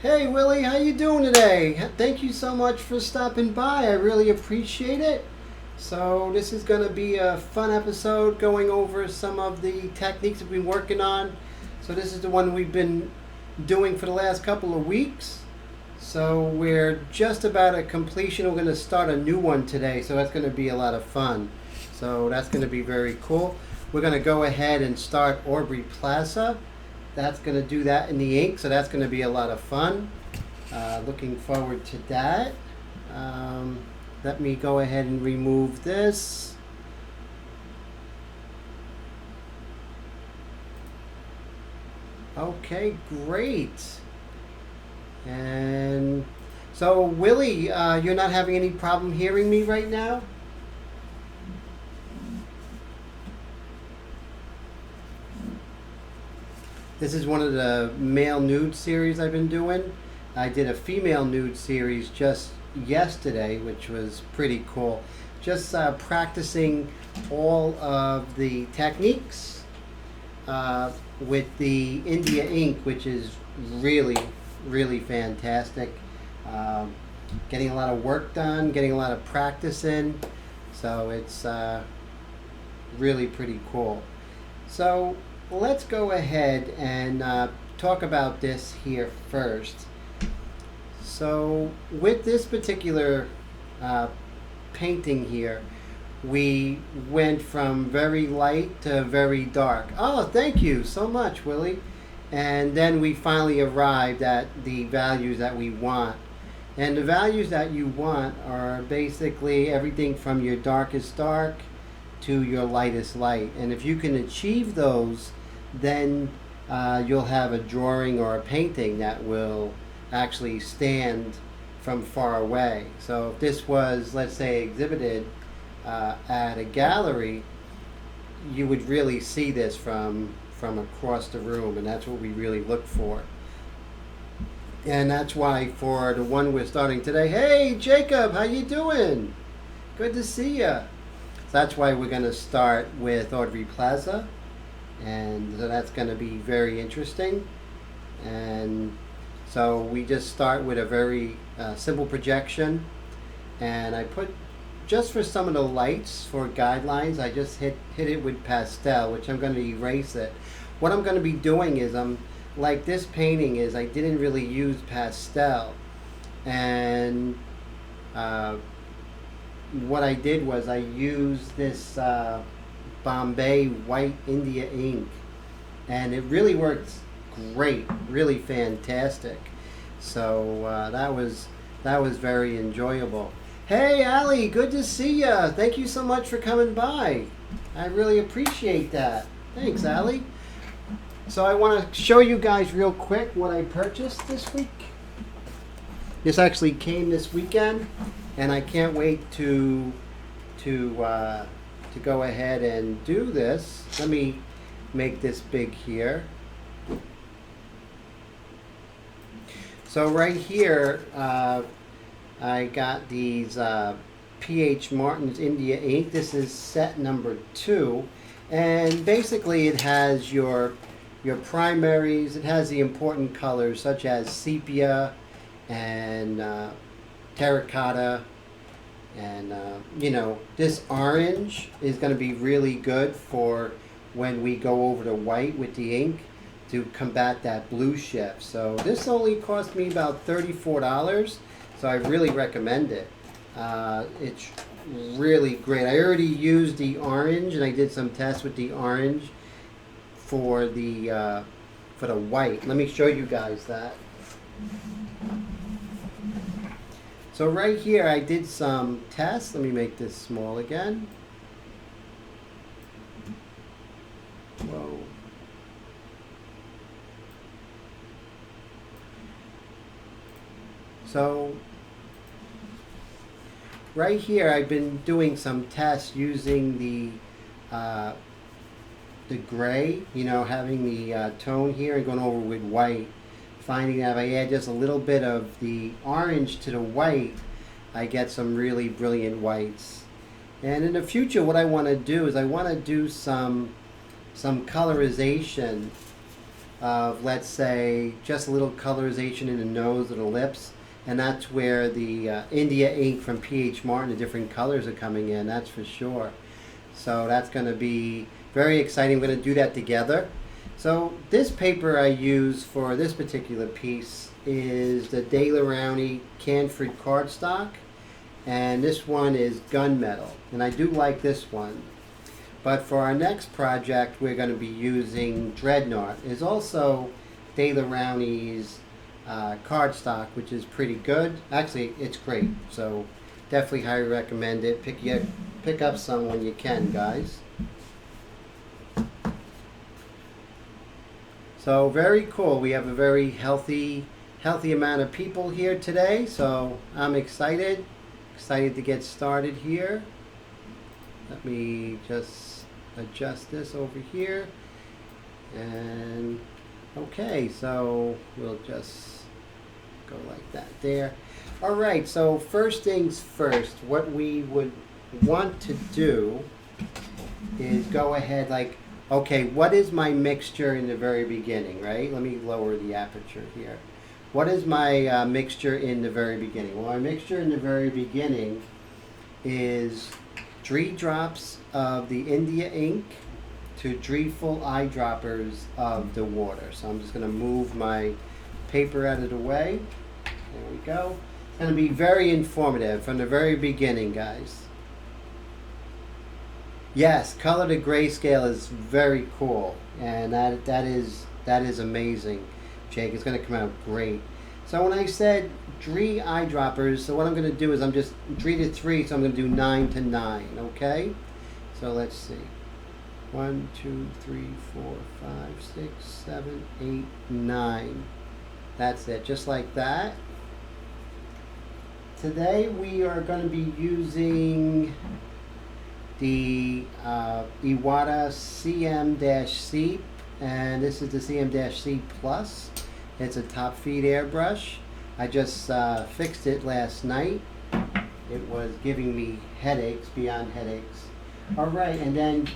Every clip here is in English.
Hey Willie, how you doing today? Thank you so much for stopping by. I really appreciate it. So this is going to be a fun episode going over some of the techniques that we've been working on. So this is the one we've been doing for the last couple of weeks. So we're just about at completion. We're going to start a new one today. So that's going to be a lot of fun. So that's going to be very cool. We're going to go ahead and start Aubrey Plaza. That's going to do that in the ink, so that's going to be a lot of fun. Looking forward to that. Let me go ahead and remove this. Okay, great. And so, Willie, you're not having any problem hearing me right now? This is one of the male nude series I've been doing. I did a female nude series just yesterday, which was pretty cool. Just practicing all of the techniques with the India ink, which is really, really fantastic. Getting a lot of work done, getting a lot of practice in. So it's really pretty cool. So let's go ahead and talk about this here first. So with this particular painting here, we went from very light to very dark. Oh, thank you so much, Willie. And then we finally arrived at the values that we want. And the values that you want are basically everything from your darkest dark to your lightest light. And if you can achieve those, then you'll have a drawing or a painting that will actually stand from far away. So if this was, let's say, exhibited at a gallery, you would really see this from across the room, and that's what we really look for. And that's why for the one we're starting today, hey Jacob, how you doing? Good to see you. So that's why we're going to start with Aubrey Plaza, and so that's going to be very interesting. And so we just start with a very simple projection, and I put, just for some of the lights for guidelines, I just hit it with pastel, which I'm going to erase it. What I'm going to be doing is, like this painting is, I didn't really use pastel, and what I did was I used this Bombay white India ink, and it really works great, really fantastic. So that was very enjoyable. Hey Ali, good to see ya. Thank you so much for coming by. I really appreciate that. Thanks, Ali. So I want to show you guys real quick what I purchased this week. This actually came this weekend, and I can't wait to go ahead and do this. Let me make this big here. So right here, I got these P.H. Martin's India ink. This is set number 2, and basically it has your primaries. It has the important colors such as sepia and terracotta, and you know, this orange is going to be really good for when we go over to white with the ink to combat that blue shift. So this only cost me about $34, so I really recommend it. It's really great. I already used the orange, and I did some tests with the orange for the white. Let me show you guys that. So right here I did some tests. Let me make this small again. Whoa. So right here I've been doing some tests using the gray, you know, having the tone here and going over with white, finding that if I add just a little bit of the orange to the white, I get some really brilliant whites. And in the future, what I want to do is I want to do some colorization of, let's say, just a little colorization in the nose or the lips. And that's where the India ink from P.H. Martin, the different colors are coming in, that's for sure. So that's going to be very exciting. We're going to do that together. So this paper I use for this particular piece is the De La Rowney Canford cardstock. And this one is gunmetal. And I do like this one. But for our next project, we're going to be using Dreadnought. It's also De La Rowney's cardstock, which is pretty good. Actually, it's great. So definitely highly recommend it. Pick up some when you can, guys. So very cool. We have a very healthy amount of people here today. So I'm excited to get started here. Let me just adjust this over here. And okay, so we'll just go like that there. All right, so first things first, what we would want to do is go ahead, like, okay, what is my mixture in the very beginning, right? Let me lower the aperture here. What is my mixture in the very beginning? Well, my mixture in the very beginning is 3 drops of the India ink to 3 full eyedroppers of the water. So I'm just going to move my paper out of the way. There we go. It's going to be very informative from the very beginning, guys. Yes, color to grayscale is very cool, and that is amazing, Jake. It's going to come out great. So when I said 3 eyedroppers, so what I'm going to do is I'm just 3 to 3, so I'm going to do 9 to 9. Okay. So let's see. 1, 2, 3, 4, 5, 6, 7, 8, 9. That's it, just like that. Today we are going to be using the Iwata CM-C, and this is the CM-C Plus. It's a top feed airbrush. I just fixed it last night. It was giving me headaches, beyond headaches. All right, and then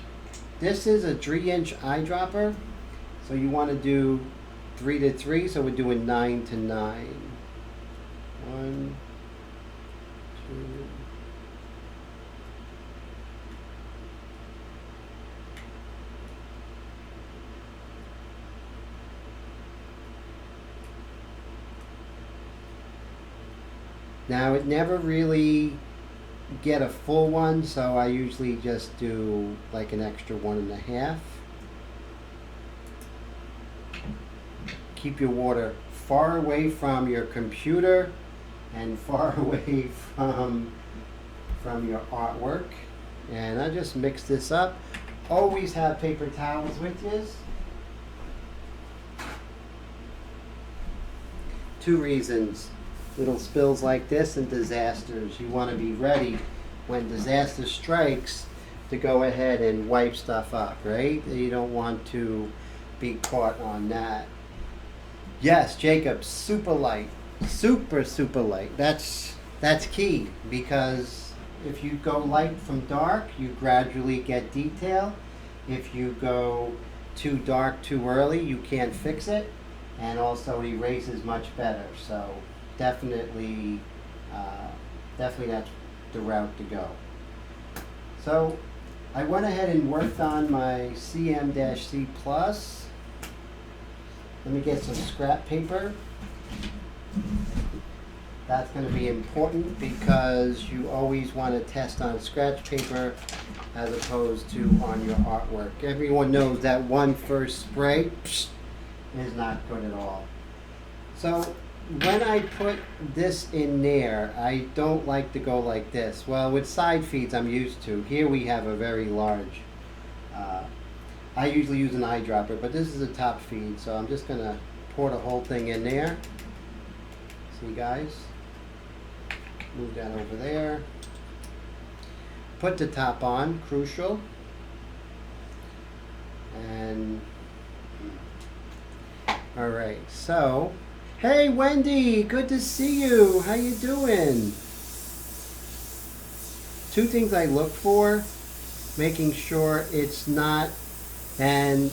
this is a 3-inch eyedropper. So you want to do 3 to 3, so we're doing 9 to 9. 1, 2. Now it never really get a full one, so I usually just do like an extra 1.5. Keep your water far away from your computer and far away from your artwork. And I just mix this up. Always have paper towels with you. 2 reasons. Little spills like this and disasters. You want to be ready when disaster strikes to go ahead and wipe stuff up, right? You don't want to be caught on that. Yes, Jacob, super light. Super light. That's key, because if you go light from dark, you gradually get detail. If you go too dark too early, you can't fix it. And also it erases much better. So definitely that's the route to go. So I went ahead and worked on my CM-C Plus. Let me get some scrap paper. That's going to be important because you always want to test on scratch paper as opposed to on your artwork. Everyone knows that one first spray is not good at all. So when I put this in there, I don't like to go like this. Well, with side feeds I'm used to. Here we have a very large. I usually use an eyedropper, but this is a top feed, so I'm just going to pour the whole thing in there. See, guys? Move that over there. Put the top on, crucial. And all right, so hey Wendy, good to see you. How you doing? 2 things I look for: making sure it's not, and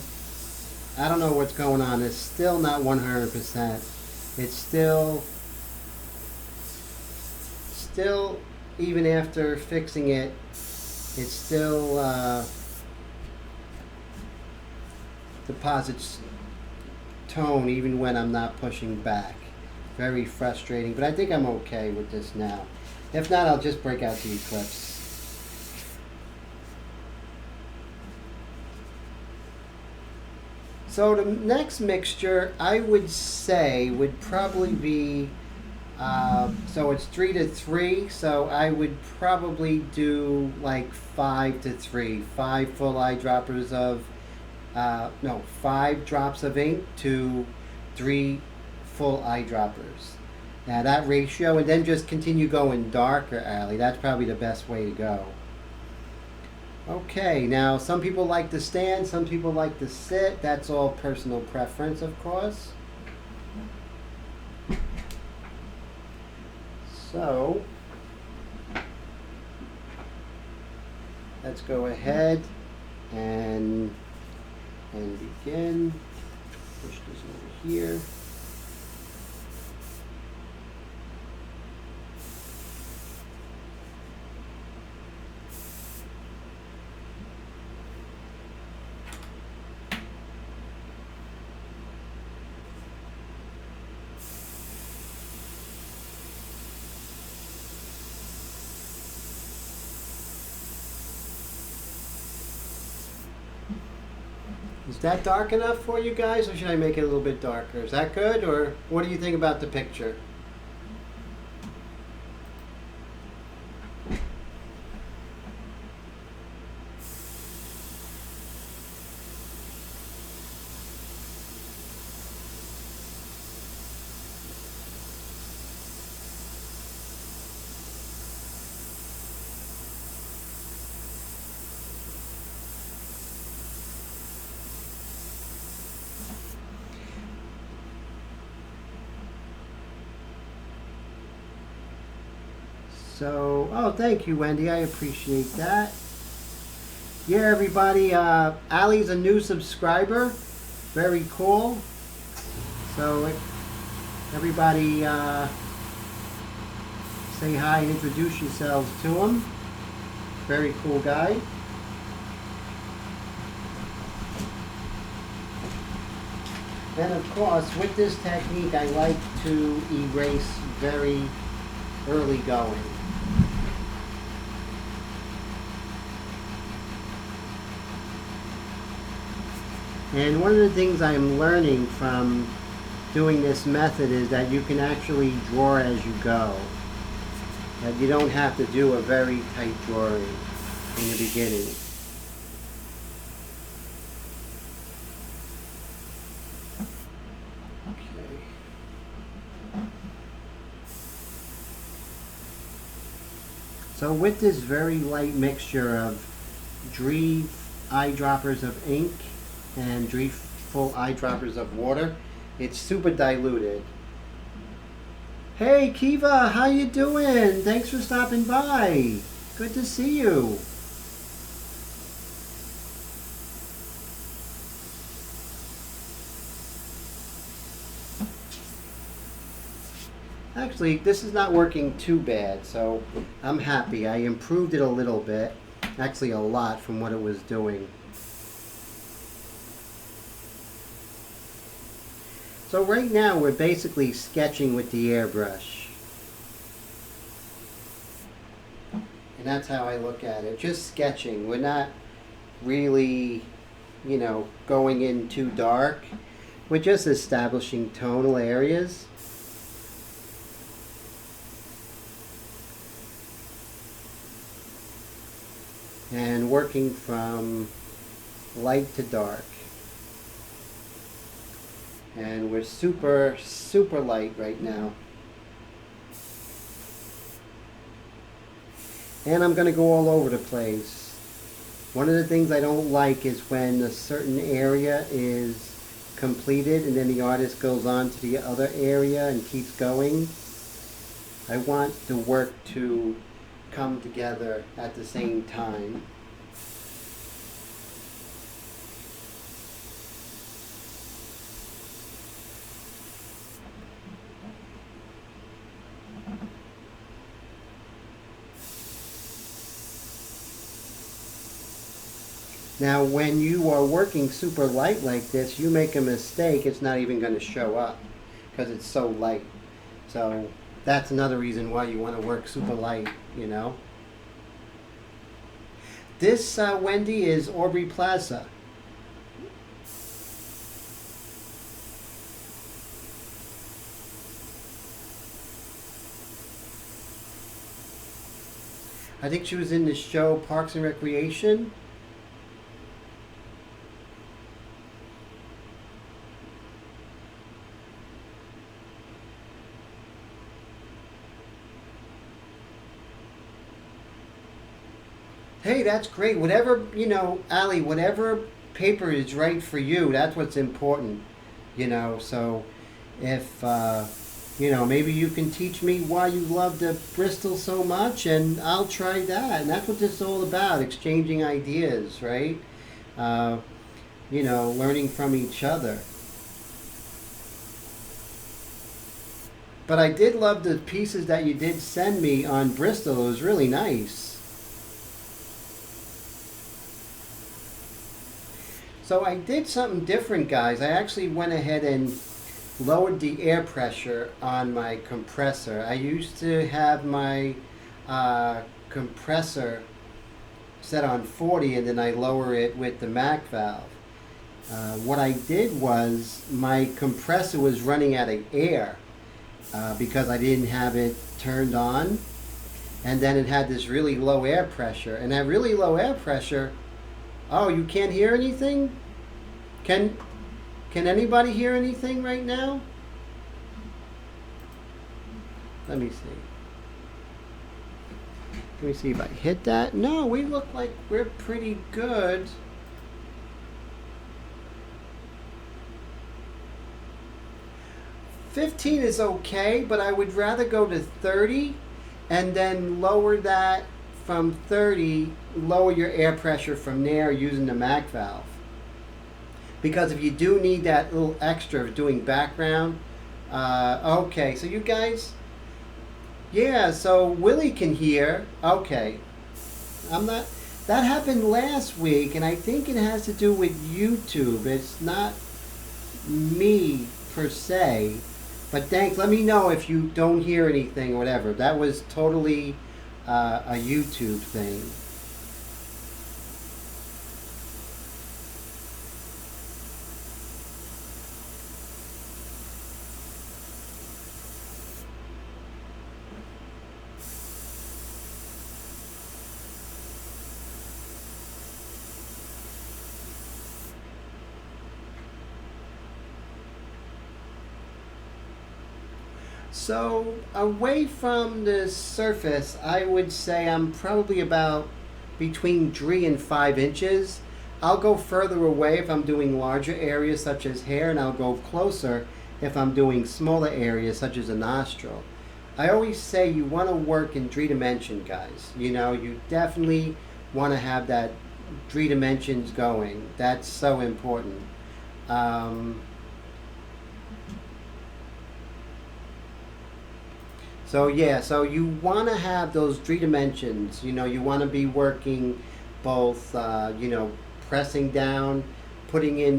I don't know what's going on. It's still not 100%. It's still, even after fixing it, it still deposits tone even when I'm not pushing back. Very frustrating, but I think I'm okay with this now. If not, I'll just break out the Eclipse. So the next mixture I would say would probably be, so it's 3 to 3, so I would probably do like 5 to 3. 5 full eyedroppers of, no, 5 drops of ink to 3 full eyedroppers. Now that ratio, and then just continue going darker, Allie. That's probably the best way to go. Okay, now some people like to stand, some people like to sit. That's all personal preference, of course. So, let's go ahead and begin. Push this over here. Is that dark enough for you guys, or should I make it a little bit darker? Is that good, or what do you think about the picture? So, oh, thank you, Wendy. I appreciate that. Yeah, everybody, Allie's a new subscriber. Very cool. So, everybody, say hi and introduce yourselves to him. Very cool guy. And of course, with this technique, I like to erase very early going. And one of the things I'm learning from doing this method is that you can actually draw as you go. That you don't have to do a very tight drawing in the beginning. Okay. So with this very light mixture of 3 eyedroppers of ink and 3 full eyedroppers of water, it's super diluted. Hey Kiva, how you doing? Thanks for stopping by. Good to see you. Actually, this is not working too bad, so I'm happy. I improved it a little bit, actually a lot from what it was doing. So right now we're basically sketching with the airbrush. And that's how I look at it, just sketching. We're not really, you know, going in too dark. We're just establishing tonal areas. And working from light to dark. And we're super, super light right now. And I'm going to go all over the place. One of the things I don't like is when a certain area is completed and then the artist goes on to the other area and keeps going. I want the work to come together at the same time. Now, when you are working super light like this, you make a mistake, it's not even going to show up because it's so light. So that's another reason why you want to work super light, you know. This, Wendy, is Aubrey Plaza. I think she was in the show Parks and Recreation. Hey, that's great. Whatever, you know, Ali, whatever paper is right for you, that's what's important, you know. So if, you know, maybe you can teach me why you love the Bristol so much, and I'll try that. And that's what this is all about, exchanging ideas, right? Uh, you know, learning from each other. But I did love the pieces that you did send me on Bristol. It was really nice. So I did something different, guys. I actually went ahead and lowered the air pressure on my compressor. I used to have my compressor set on 40 and then I lower it with the Mac valve. What I did was my compressor was running out of air because I didn't have it turned on, and then it had this really low air pressure, and that really low air pressure. Oh, you can't hear anything? Can anybody hear anything right now? Let me see. Let me see if I hit that. No, we look like we're pretty good. $15 is okay, but I would rather go to 30 and then lower that from 30, lower your air pressure from there using the Mac valve. Because if you do need that little extra of doing background, okay, so you guys, yeah, so Willie can hear, okay. I'm not, that happened last week, and I think it has to do with YouTube. It's not me per se, but thanks, let me know if you don't hear anything or whatever. That was totally a YouTube thing. So away from the surface, I would say I'm probably about between 3 and 5 inches. I'll go further away if I'm doing larger areas such as hair, and I'll go closer if I'm doing smaller areas such as a nostril. I always say you want to work in 3 dimension, guys. You know, you definitely want to have that 3 dimensions going. That's so important. Um, So yeah, so you want to have those 3 dimensions. You know, you want to be working both. You know, pressing down, putting in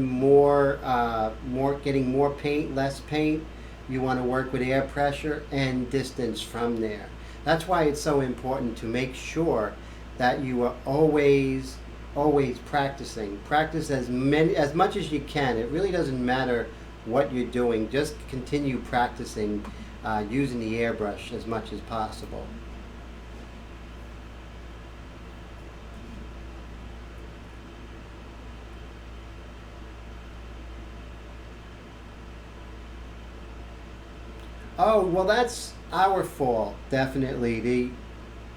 getting more paint, less paint. You want to work with air pressure and distance from there. That's why it's so important to make sure that you are always practicing. Practice as much as you can. It really doesn't matter what you're doing. Just continue practicing using the airbrush as much as possible. Oh, well, that's our fault, definitely.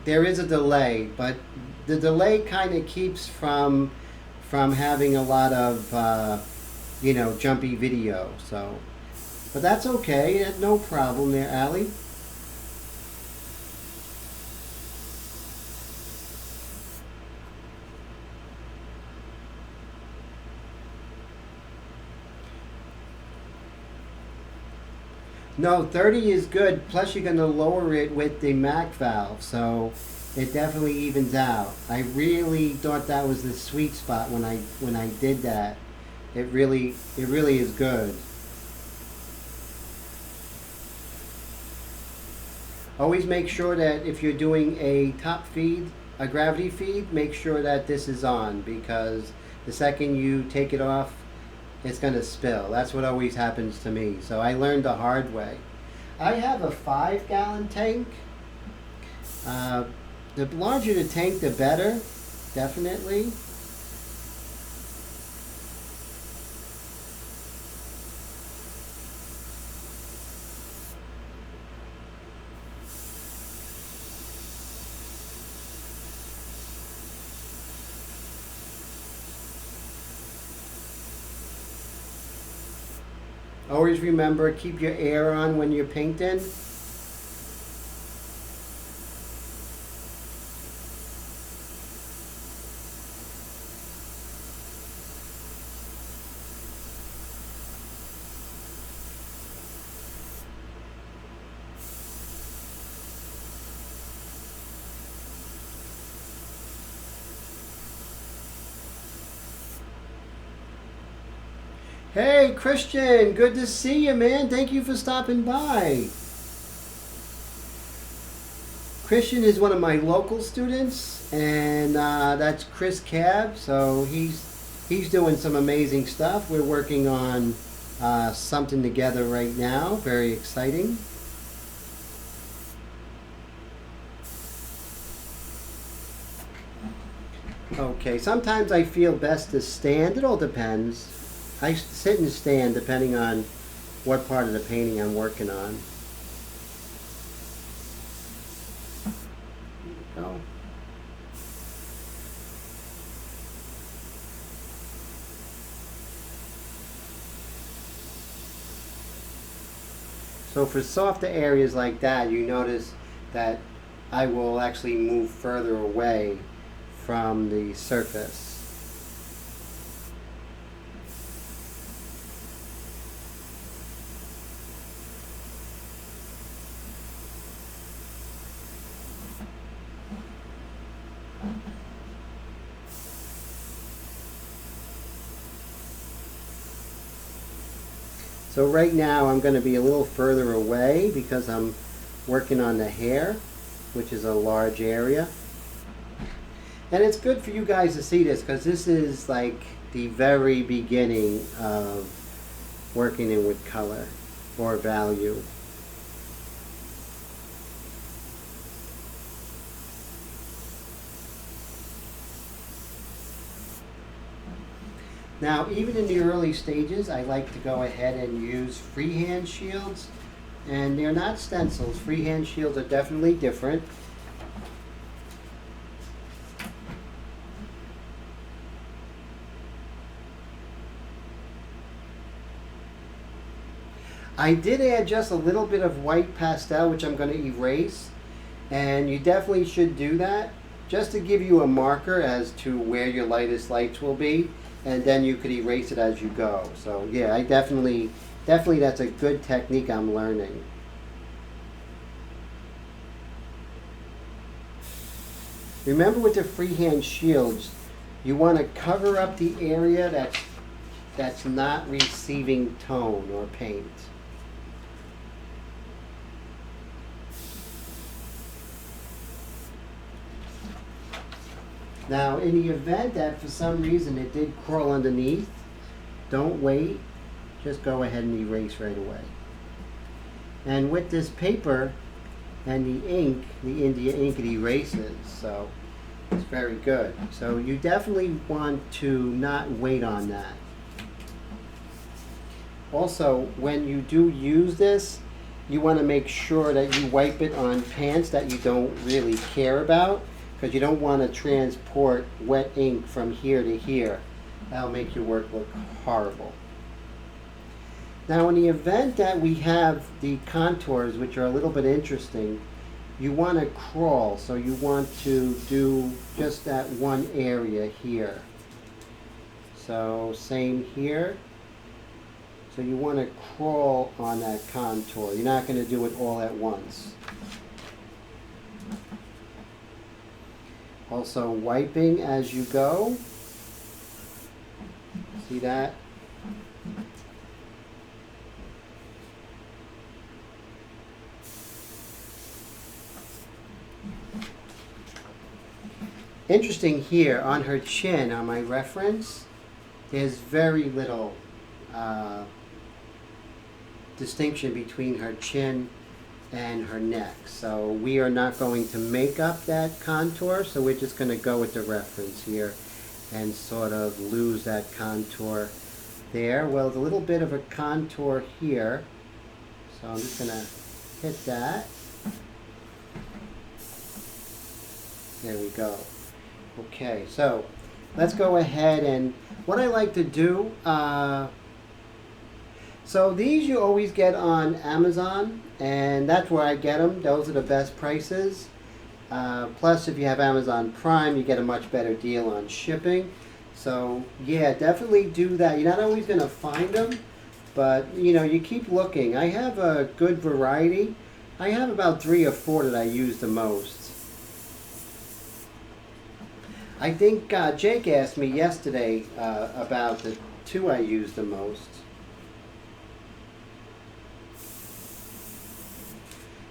There is a delay, but the delay kind of keeps from having a lot of you know, jumpy video. So, but that's okay. No problem there, Allie. No, 30 is good. Plus, you're going to lower it with the Mac valve. So, it definitely evens out. I really thought that was the sweet spot when I did that. It really is good. Always make sure that if you're doing a top feed, a gravity feed, make sure that this is on, because the second you take it off, it's going to spill. That's what always happens to me. So I learned the hard way. I have a 5-gallon tank. The larger the tank, the better, definitely. Always remember, keep your air on when you're painting. Hey, Christian, good to see you, man. Thank you for stopping by. Christian is one of my local students, and that's Chris Cab. So he's doing some amazing stuff. We're working on something together right now. Very exciting. Okay, sometimes I feel best to stand. It all depends. I sit and stand depending on what part of the painting I'm working on. Go. So for softer areas like that, you notice that I will actually move further away from the surface. So right now I'm going to be a little further away because I'm working on the hair, which is a large area. And it's good for you guys to see this because this is like the very beginning of working in with color or value. Now, even in the early stages, I like to go ahead and use freehand shields. And they're not stencils. Freehand shields are definitely different. I did add just a little bit of white pastel, which I'm going to erase. And you definitely should do that, just to give you a marker as to where your lightest lights will be. And then you could erase it as you go. So yeah, I definitely that's a good technique I'm learning. Remember with the freehand shields, you want to cover up the area that's not receiving tone or paint. Now, in the event that for some reason it did crawl underneath, don't wait. Just go ahead and erase right away. And with this paper and the ink, the India ink, it erases. So it's very good. So you definitely want to not wait on that. Also, when you do use this, you want to make sure that you wipe it on pants that you don't really care about, because you don't want to transport wet ink from here to here. That'll make your work look horrible. Now, in the event that we have the contours, which are a little bit interesting, you want to crawl. So you want to do just that one area here. So same here. So you want to crawl on that contour. You're not going to do it all at once. Also wiping as you go. See that? Interesting here on her chin, on my reference, there's very little distinction between her chin and her neck. So we are not going to make up that contour, so we're just going to go with the reference here and sort of lose that contour there. Well, there's a little bit of a contour here, so I'm just going to hit that. There we go. Okay, so let's go ahead, and what I like to do, so these you always get on Amazon, and that's where I get them. Those are the best prices. Plus, if you have Amazon Prime, you get a much better deal on shipping. So yeah, definitely do that. You're not always going to find them, but you know, you keep looking. I have a good variety. I have about 3 or 4 that I use the most. I think Jake asked me yesterday about the 2 I use the most.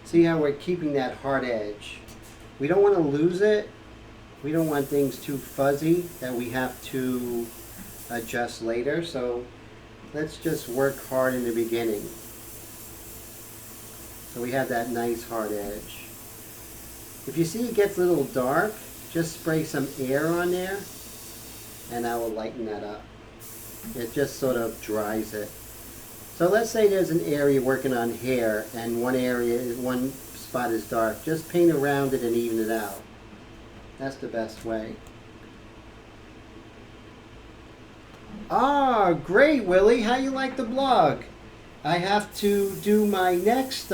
See how we're keeping that hard edge. We don't want to lose it. We don't want things too fuzzy that we have to adjust later. So let's just work hard in the beginning. So we have that nice hard edge. If you see it gets a little dark, just spray some air on there and that will lighten that up. It just sort of dries it. So let's say there's an area working on hair and one spot is dark. Just paint around it and even it out. That's the best way. Ah, great, Willie. How you like the blog? I have to do my next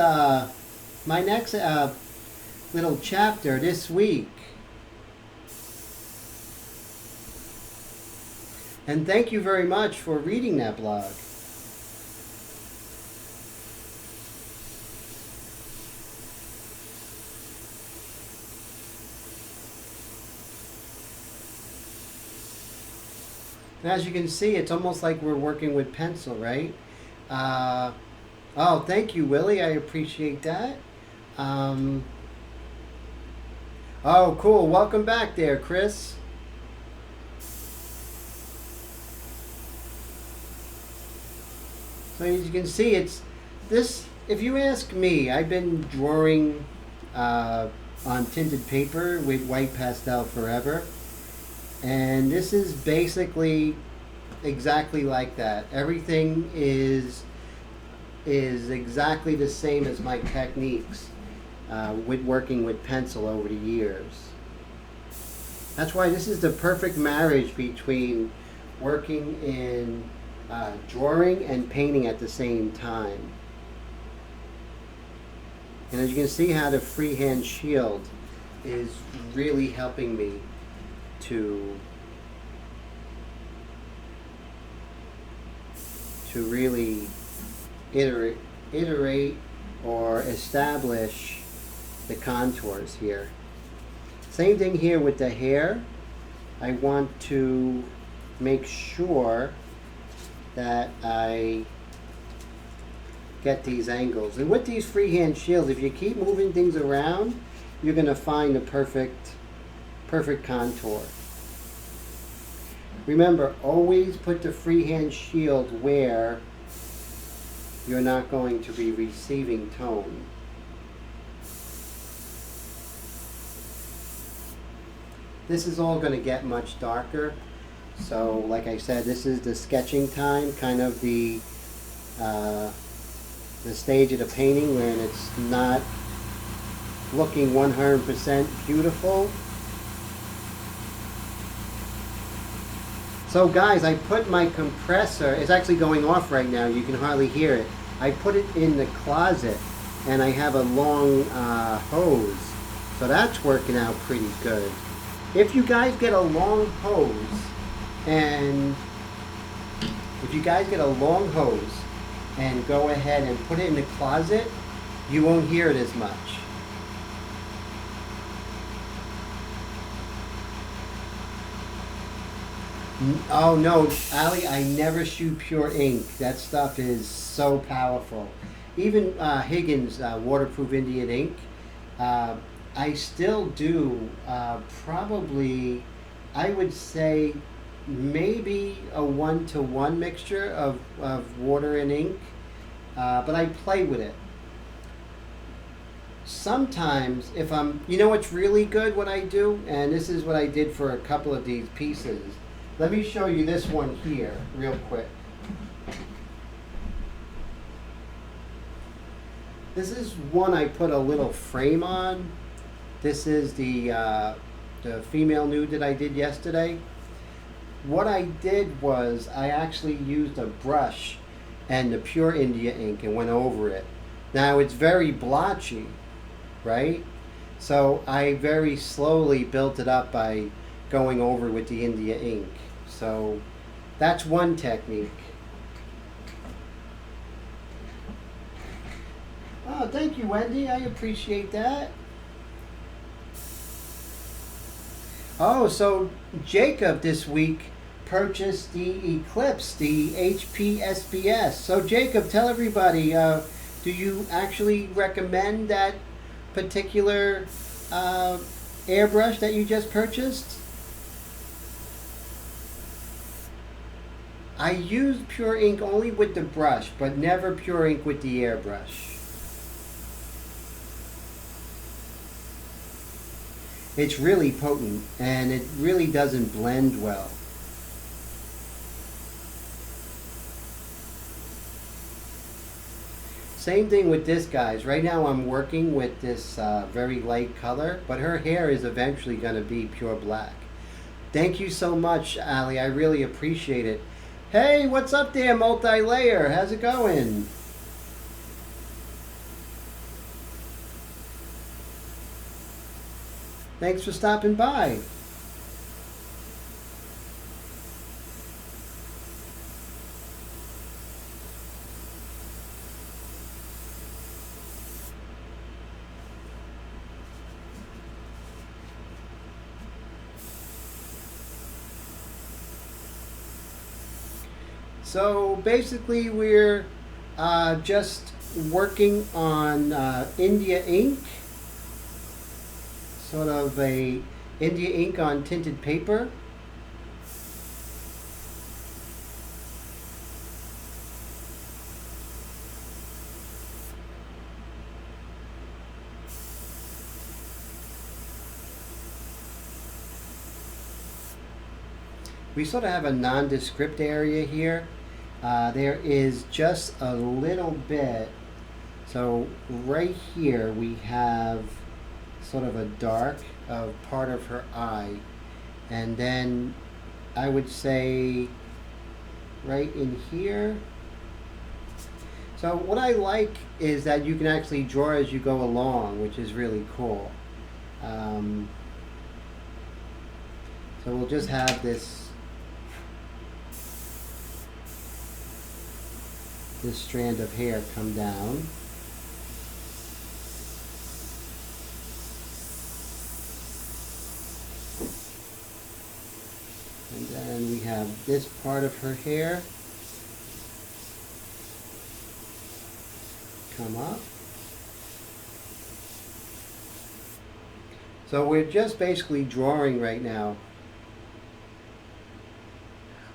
little chapter this week. And thank you very much for reading that blog. And as you can see, it's almost like we're working with pencil, right? Oh, thank you, Willie. I appreciate that. Oh, cool. Welcome back there, Chris. So as you can see, it's this. If you ask me, I've been drawing on tinted paper with white pastel forever. And this is basically exactly like that. Everything is exactly the same as my techniques with working with pencil over the years. That's why this is the perfect marriage between working in drawing and painting at the same time. And as you can see how the freehand shield is really helping me to really iterate or establish the contours here. Same thing here with the hair. I want to make sure that I get these angles. And with these freehand shields, if you keep moving things around, you're going to find the perfect contour. Remember, always put the freehand shield where you're not going to be receiving tone. This is all going to get much darker. So, like I said, this is the sketching time, kind of the stage of the painting when it's not looking 100% beautiful. So guys, I put my compressor, it's actually going off right now, you can hardly hear it. I put it in the closet and I have a long hose. So that's working out pretty good. If you guys get a long hose and go ahead and put it in the closet, you won't hear it as much. Oh no, Ali, I never shoot pure ink. That stuff is so powerful. Even Higgins waterproof Indian ink, uh, I still do probably, I would say maybe a 1-to-1 mixture of water and ink, but I play with it. Sometimes if I'm, you know what's really good what I do, and this is what I did for a couple of these pieces. Let me show you this one here real quick. This is one I put a little frame on. This is the female nude that I did yesterday. What I did was I actually used a brush and the pure India ink and went over it. Now it's very blotchy, right? So I very slowly built it up by going over with the India ink. So that's one technique. Oh, thank you, Wendy. I appreciate that. Oh, so Jacob this week purchased the Eclipse, the HP-SBS. So Jacob, tell everybody, do you actually recommend that particular airbrush that you just purchased? I use pure ink only with the brush, but never pure ink with the airbrush. It's really potent and it really doesn't blend well. Same thing with this, guys. Right now I'm working with this very light color, but her hair is eventually going to be pure black. Thank you so much, Ali. I really appreciate it. Hey, what's up there, multi-layer? How's it going? Thanks for stopping by. So basically we're just working on India ink, sort of a India ink on tinted paper. We sort of have a nondescript area here. There is just a little bit. So right here we have sort of a dark of part of her eye. And then I would say right in here. So what I like is that you can actually draw as you go along, which is really cool. So we'll just have this strand of hair come down. And then we have this part of her hair come up. So we're just basically drawing right now.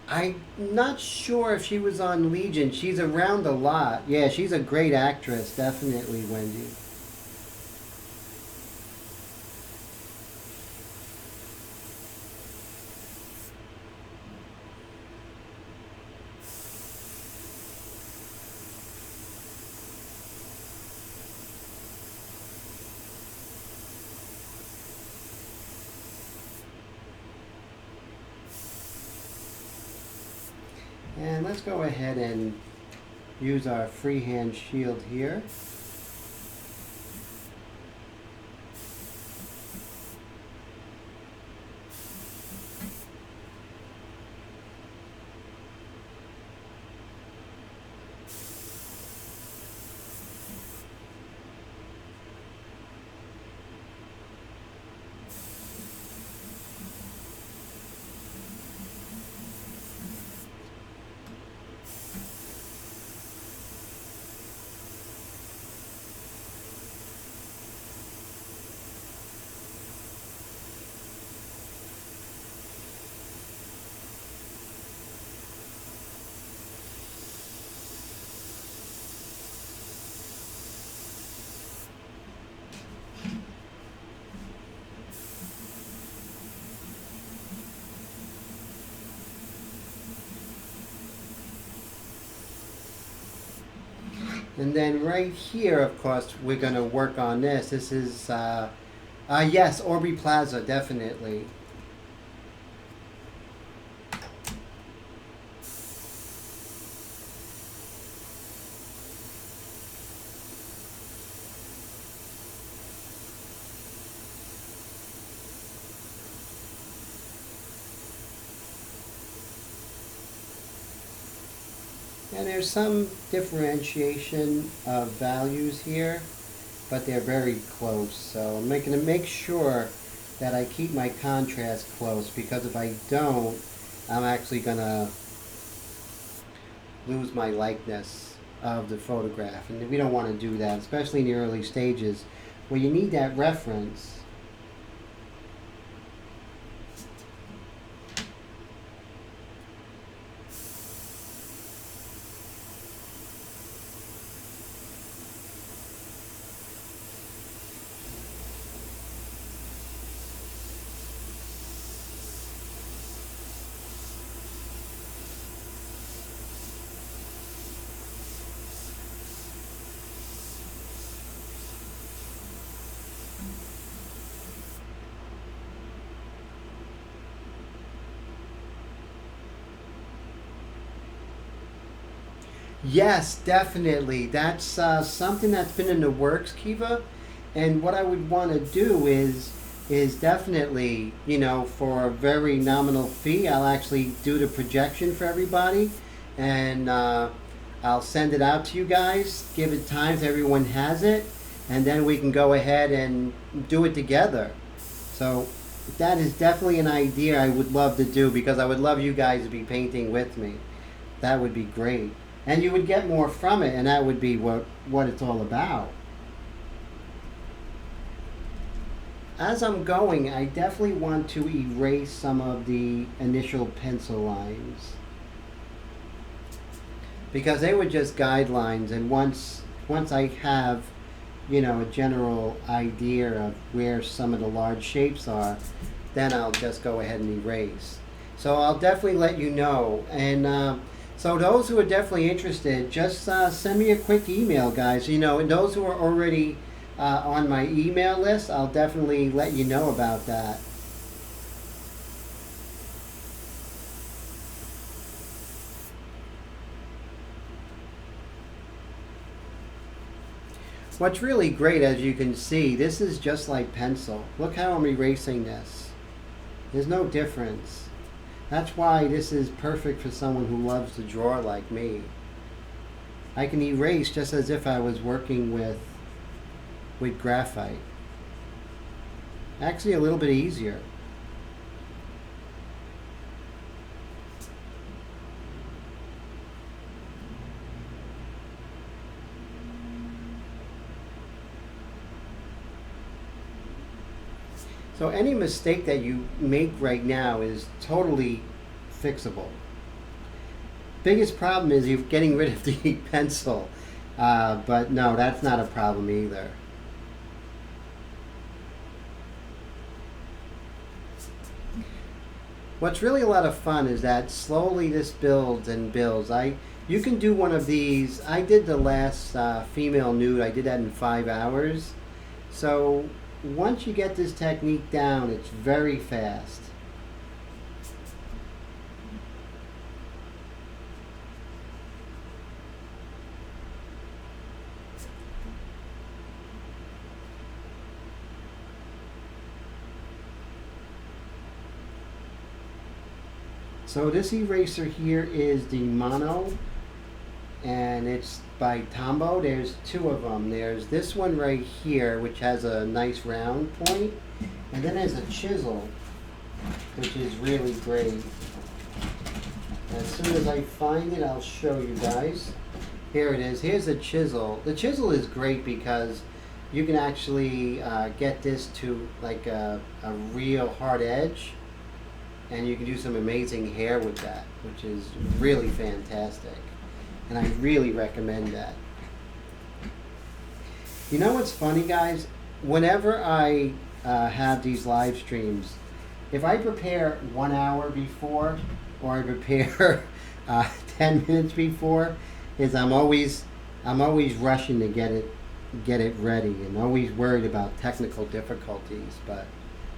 I'm not sure if she was on Legion. She's around a lot. Yeah, she's a great actress, definitely, Wendy. And let's go ahead and use our freehand shield here. And then right here, of course, we're going to work on this. This is, yes, Aubrey Plaza, definitely. And there's some differentiation of values here, but they're very close. So I'm going to make sure that I keep my contrast close, because if I don't, I'm actually going to lose my likeness of the photograph. And we don't want to do that, especially in the early stages where you need that reference. Yes, definitely. That's something that's been in the works, Kiva. And what I would want to do is definitely, you know, for a very nominal fee, I'll actually do the projection for everybody, and I'll send it out to you guys. Give it time so everyone has it, and then we can go ahead and do it together. So that is definitely an idea I would love to do, because I would love you guys to be painting with me. That would be great. And you would get more from it, and that would be what it's all about. As I'm going, I definitely want to erase some of the initial pencil lines, because they were just guidelines, and once I have, you know, a general idea of where some of the large shapes are, then I'll just go ahead and erase. So I'll definitely let you know. And so those who are definitely interested, just send me a quick email, guys. You know, and those who are already on my email list, I'll definitely let you know about that. What's really great, as you can see, this is just like pencil. Look how I'm erasing this. There's no difference. That's why this is perfect for someone who loves to draw like me. I can erase just as if I was working with graphite. Actually, a little bit easier. So any mistake that you make right now is totally fixable. Biggest problem is you're getting rid of the pencil. But no, that's not a problem either. What's really a lot of fun is that slowly this builds and builds. You can do one of these. I did the last female nude. I did that in 5 hours. So once you get this technique down, it's very fast. So this eraser here is the mono, and it's by Tombow. There's 2 of them. There's this one right here, which has a nice round point, and then there's a chisel, which is really great. As soon as I find it, I'll show you guys. Here it is. Here's a chisel. The chisel is great because you can actually get this to like a real hard edge, and you can do some amazing hair with that, which is really fantastic. And I really recommend that. You know what's funny, guys? Whenever I have these live streams, if I prepare 1 hour before, or I prepare 10 minutes before, I'm always I'm always rushing to get it ready, and always worried about technical difficulties. But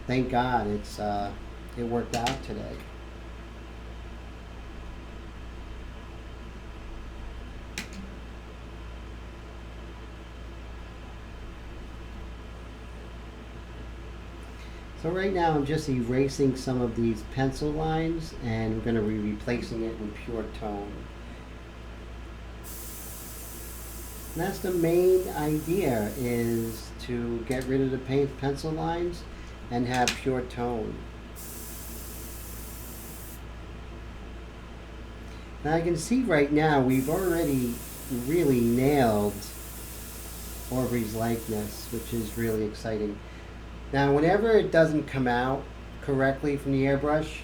thank God it worked out today. So right now I'm just erasing some of these pencil lines, and we're going to be replacing it with pure tone. And that's the main idea, is to get rid of the pencil lines and have pure tone. Now I can see right now we've already really nailed Aubrey's likeness, which is really exciting. Now whenever it doesn't come out correctly from the airbrush,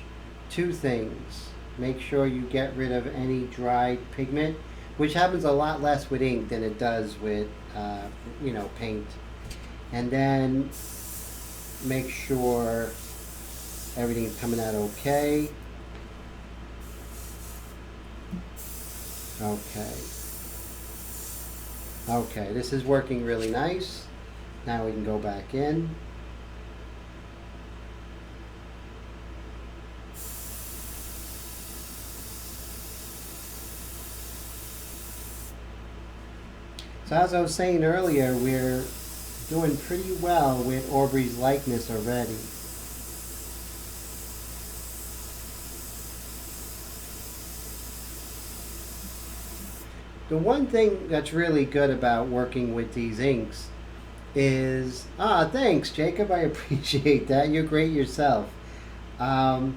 two things. Make sure you get rid of any dried pigment, which happens a lot less with ink than it does with paint. And then make sure everything's coming out okay. Okay, this is working really nice. Now we can go back in. So as I was saying earlier, we're doing pretty well with Aubrey's likeness already. The one thing that's really good about working with these inks is, thanks Jacob, I appreciate that. You're great yourself. One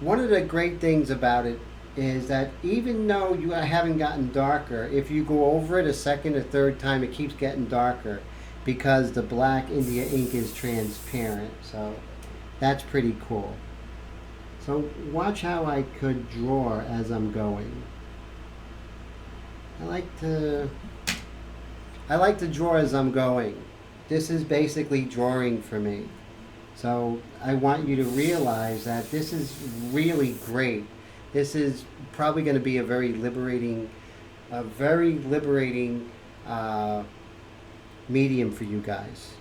of the great things about it is that even though you haven't gotten darker, if you go over it a second or third time, it keeps getting darker because the black India ink is transparent. So that's pretty cool. So watch how I could draw as I'm going. I like to draw as I'm going. This is basically drawing for me. So I want you to realize that this is really great. This is probably going to be a very liberating medium for you guys.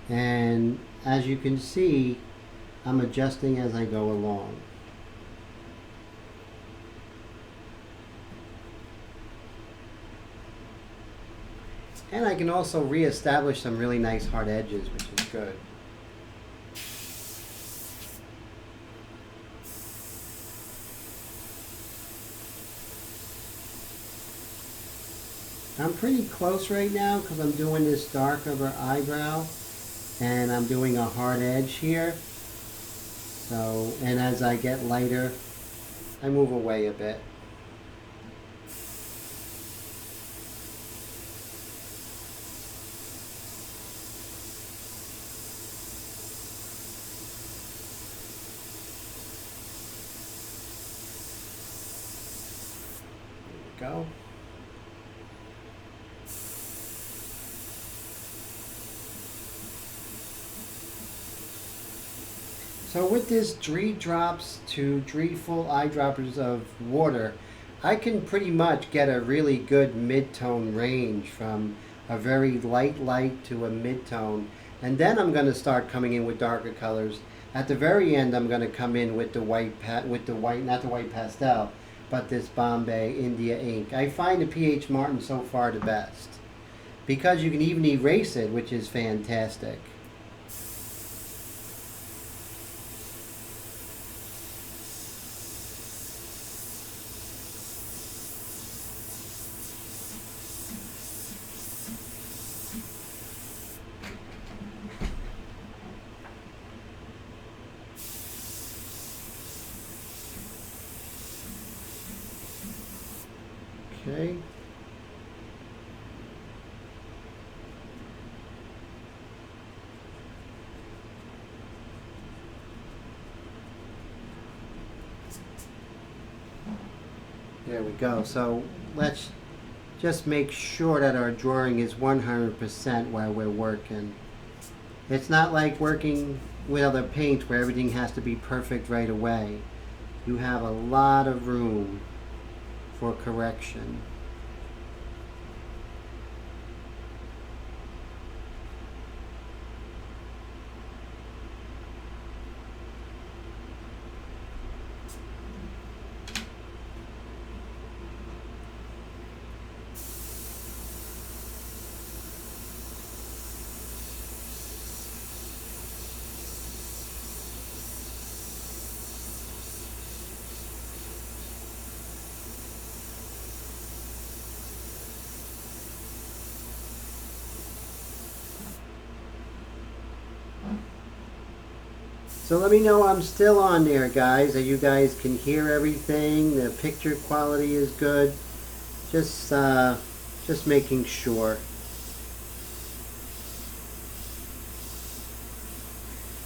And as you can see, I'm adjusting as I go along. And I can also re-establish some really nice hard edges, which is good. I'm pretty close right now because I'm doing this dark of her eyebrow. And I'm doing a hard edge here. So, and as I get lighter, I move away a bit. There we go. So with this 3 drops to 3 full eyedroppers of water, I can pretty much get a really good mid-tone range from a very light to a mid-tone. And then I'm going to start coming in with darker colors. At the very end, I'm going to come in with the not the white pastel, but this Bombay India ink. I find the PH Martin so far the best because you can even erase it, which is fantastic. Okay. There we go. So let's just make sure that our drawing is 100% while we're working. It's not like working with other paints where everything has to be perfect right away. You have a lot of room for correction. So let me know I'm still on there, guys, that you guys can hear everything, the picture quality is good. Just making sure.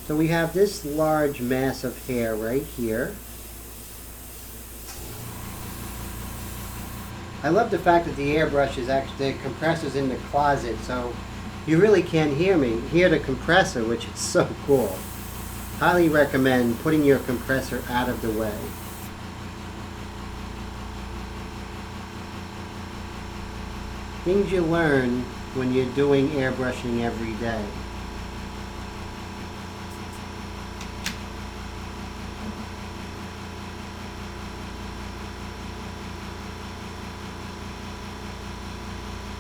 So we have this large mass of hair right here. I love the fact that the airbrush is actually, the compressor's in the closet, so you really can't hear the compressor, which is so cool. Highly recommend putting your compressor out of the way. Things you learn when you're doing airbrushing every day.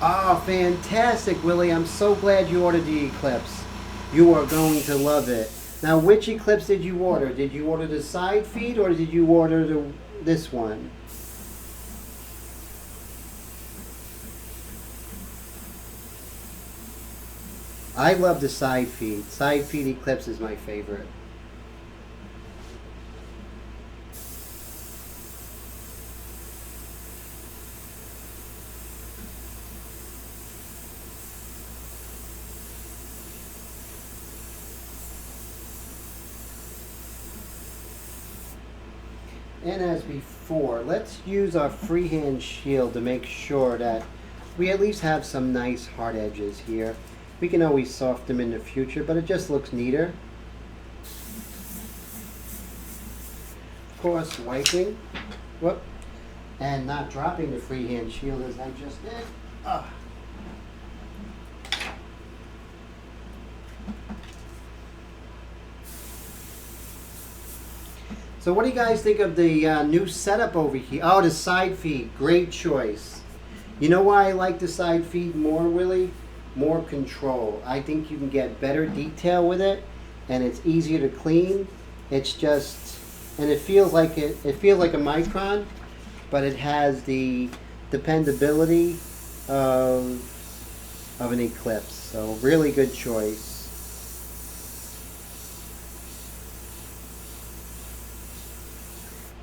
Oh, fantastic, Willie. I'm so glad you ordered the Eclipse. You are going to love it. Now, which Eclipse did you order? Did you order the side feed or did you order this one? I love the side feed. Side feed Eclipse is my favorite. And as before, let's use our freehand shield to make sure that we at least have some nice hard edges here. We can always soften them in the future, but it just looks neater. Of course, wiping, whoop, and not dropping the freehand shield as I just did. So what do you guys think of the new setup over here? Oh, the side feed, great choice. You know why I like the side feed more, Willie? More control. I think you can get better detail with it, and it's easier to clean. It's just, and it feels like it feels like a micron, but it has the dependability of an Eclipse. So really good choice.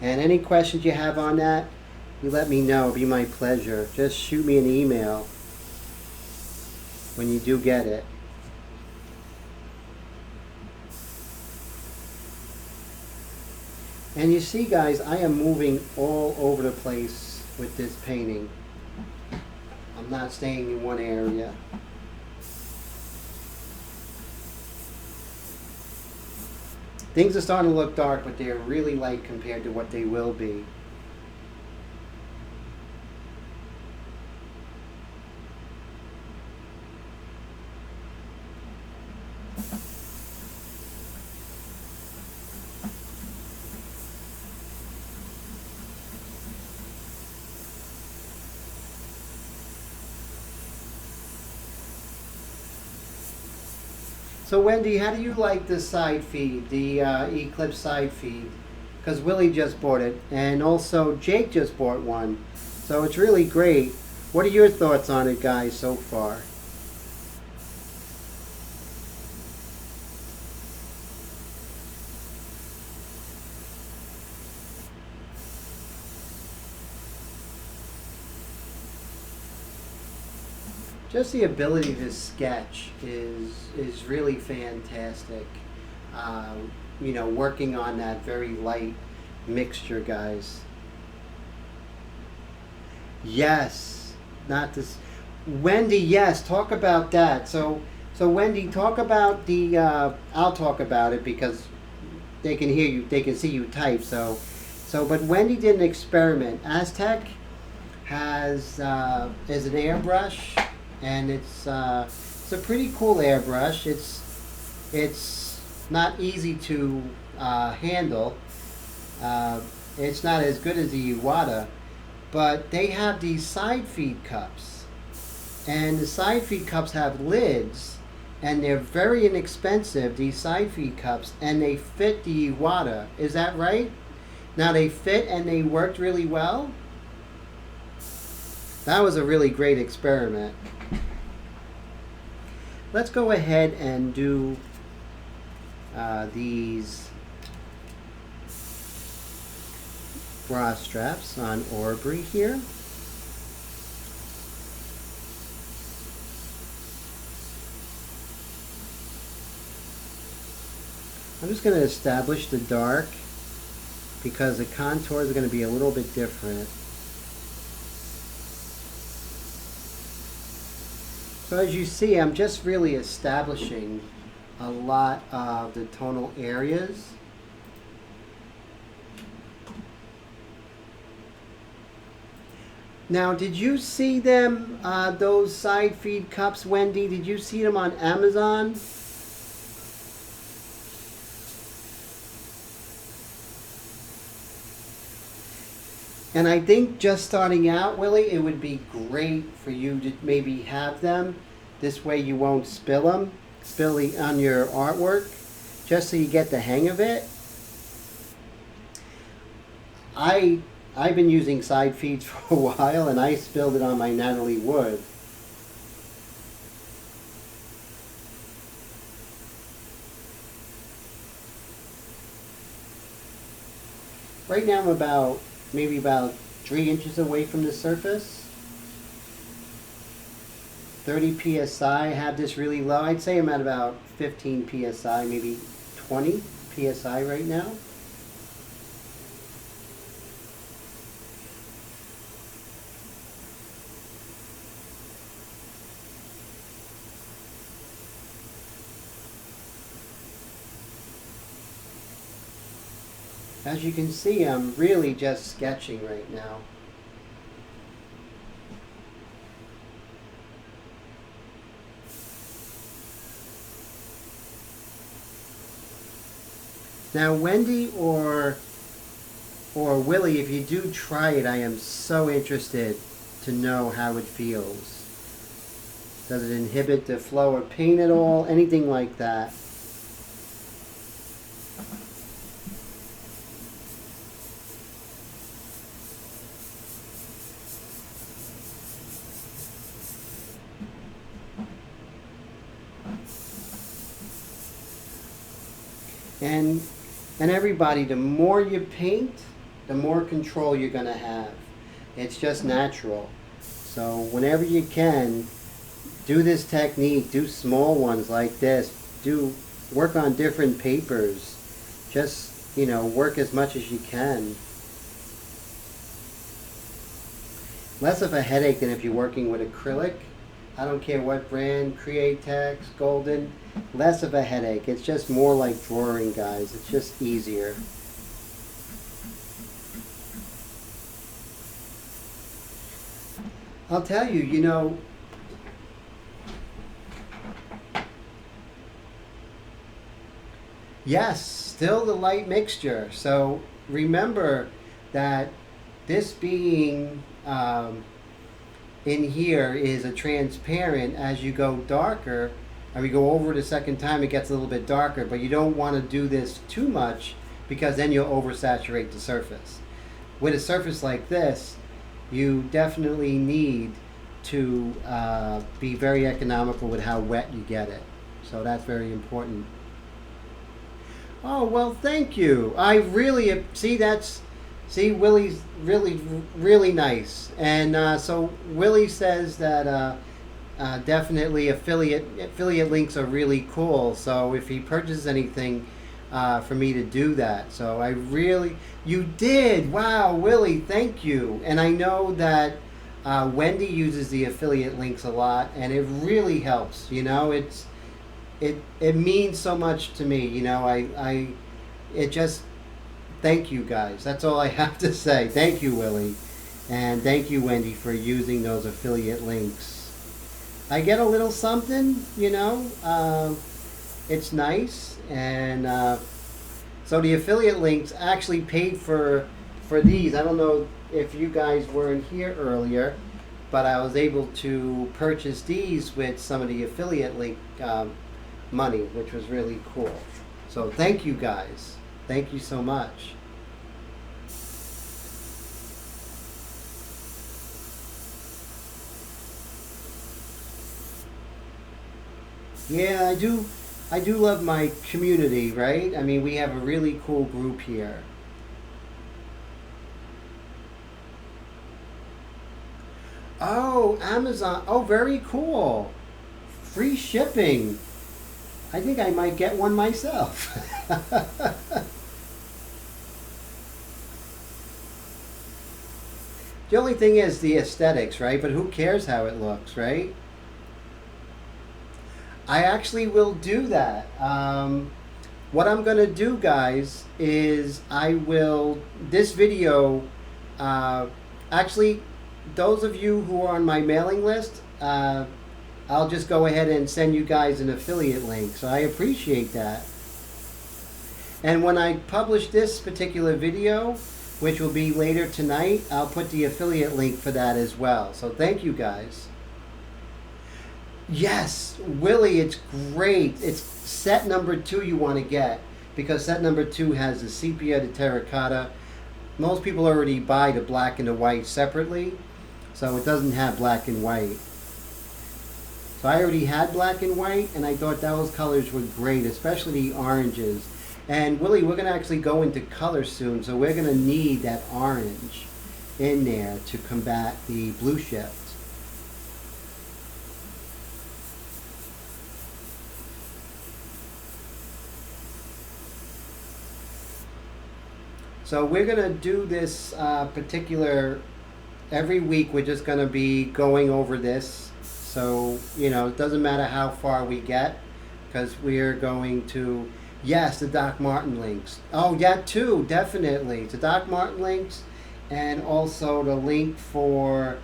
And any questions you have on that, you let me know. It'll be my pleasure. Just shoot me an email when you do get it. And you see, guys, I am moving all over the place with this painting. I'm not staying in one area. Things are starting to look dark, but they're really light compared to what they will be. So Wendy, how do you like this side feed, the Eclipse side feed? Because Willie just bought it, and also Jake just bought one. So it's really great. What are your thoughts on it, guys, so far? Just the ability to sketch is really fantastic. You know, working on that very light mixture, guys. Yes, not this. Wendy, yes, talk about that. So Wendy, talk about the. I'll talk about it because they can hear you, they can see you type. But Wendy did an experiment. Aztec has is an airbrush, and it's a pretty cool airbrush. It's not easy to handle. Uh, it's not as good as the Iwata, but they have these side feed cups, and the side feed cups have lids, and they're very inexpensive. These side feed cups, and they fit the Iwata. Is that right? Now they fit and they worked really well. That was a really great experiment. Let's go ahead and do these bra straps on Aubrey here. I'm just going to establish the dark because the contours are going to be a little bit different. So as you see, I'm just really establishing a lot of the tonal areas. Now, did you see them, those side feed cups, Wendy? Did you see them on Amazon? And I think just starting out, Willie, it would be great for you to maybe have them. This way you won't spill on your artwork, just so you get the hang of it. I've been using side feeds for a while, and I spilled it on my Natalie Wood. Right now I'm maybe about 3 inches away from the surface. 30 psi. I have this really low. I'd say I'm at about 15 psi, maybe 20 psi right now. As you can see, I'm really just sketching right now. Now, Wendy or Willie, if you do try it, I am so interested to know how it feels. Does it inhibit the flow of paint at all? Anything like that? And everybody, the more you paint, the more control you're going to have. It's just natural. So whenever you can, do this technique, do small ones like this, work on different papers. Just, work as much as you can. Less of a headache than if you're working with acrylic. I don't care what brand, Createx, Golden, less of a headache. It's just more like drawing, guys. It's just easier. I'll tell you, yes, still the light mixture. So remember that this being in here is a transparent. As you go darker, and we go over it a second time, it gets a little bit darker, but you don't want to do this too much because then you'll oversaturate the surface. With a surface like this, you definitely need to be very economical with how wet you get it. So that's very important. Oh, well, thank you. I really, see, Willie's really, really nice. And so Willie says that definitely affiliate links are really cool. So if he purchases anything for me to do that. So you did. Wow, Willie, thank you. And I know that Wendy uses the affiliate links a lot, and it really helps. You know, it means so much to me. You know, it just, thank you guys. That's all I have to say. Thank you, Willie, and thank you, Wendy, for using those affiliate links. I get a little something, you know. It's nice, and so the affiliate links actually paid for these. I don't know if you guys weren't here earlier, but I was able to purchase these with some of the affiliate link money, which was really cool. So thank you guys. Thank you so much. Yeah, I do love my community, right? I mean, we have a really cool group here. Oh, Amazon. Oh, very cool. Free shipping. I think I might get one myself. The only thing is the aesthetics, right? But who cares how it looks, right? I actually will do that. What I'm going to do, guys, is I will, this video, actually, those of you who are on my mailing list, I'll just go ahead and send you guys an affiliate link. So I appreciate that. And when I publish this particular video, which will be later tonight, I'll put the affiliate link for that as well. So thank you guys. Yes, Willie, it's great. It's set number 2 you want to get, because set number 2 has the sepia, the terracotta. Most people already buy the black and the white separately, so it doesn't have black and white. So I already had black and white, and I thought those colors were great, especially the oranges. And Willie, we're going to actually go into color soon, so we're going to need that orange in there to combat the blue shift. So we're going to do this particular, every week we're just going to be going over this. So, you know, it doesn't matter how far we get, because we're going to, yes, the Doc Martin links. Oh, yeah, too, definitely. The Doc Martin links, and also the link for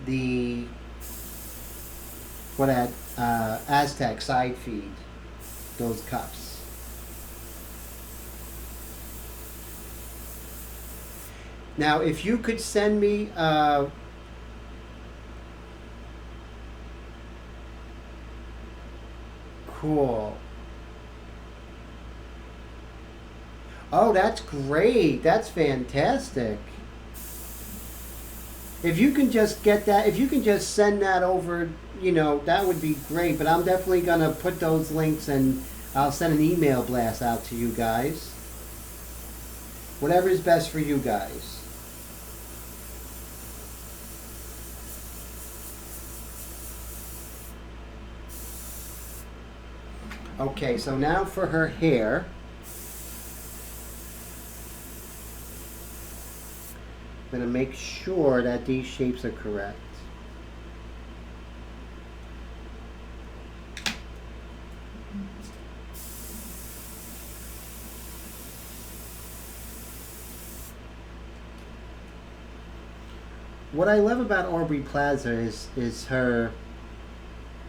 the, Aztec side feed, those cups. Now, if you could send me cool. Oh, that's great. That's fantastic. If you can just get that, if you can just send that over, you know, that would be great. But I'm definitely going to put those links, and I'll send an email blast out to you guys. Whatever is best for you guys. Okay, so now for her hair. I'm going to make sure that these shapes are correct. What I love about Aubrey Plaza is her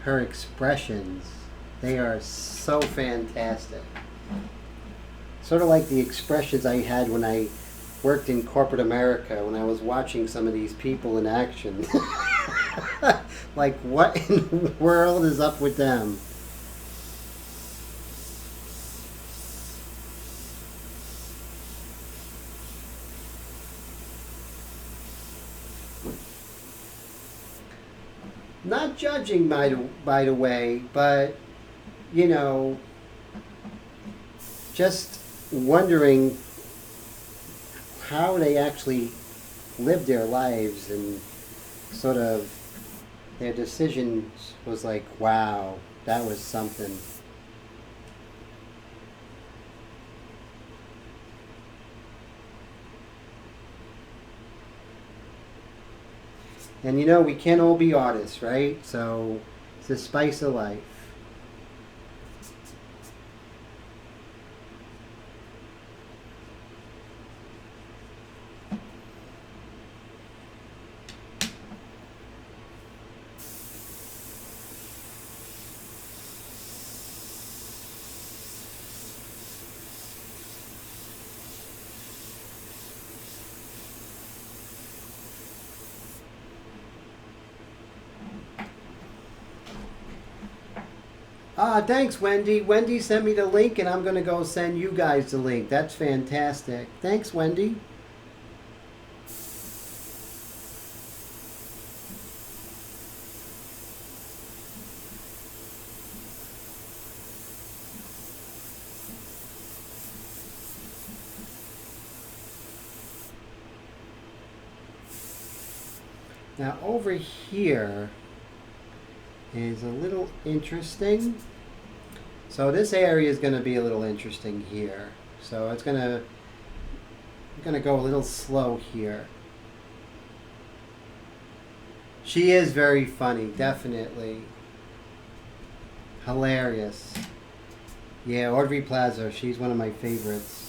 expressions. They are so fantastic. Sort of like the expressions I had when I worked in corporate America, when I was watching some of these people in action. Like, what in the world is up with them? Not judging, by the way, but, you know, just wondering how they actually live their lives, and sort of their decisions was like, wow, that was something. And you know, we can't all be artists, right? So it's the spice of life. Ah, thanks, Wendy. Wendy sent me the link, and I'm going to go send you guys the link. That's fantastic. Thanks, Wendy. Now, over here is a little interesting. So this area is going to be a little interesting here. So it's I'm going to go a little slow here. She is very funny, definitely. Hilarious. Yeah, Aubrey Plaza, she's one of my favorites.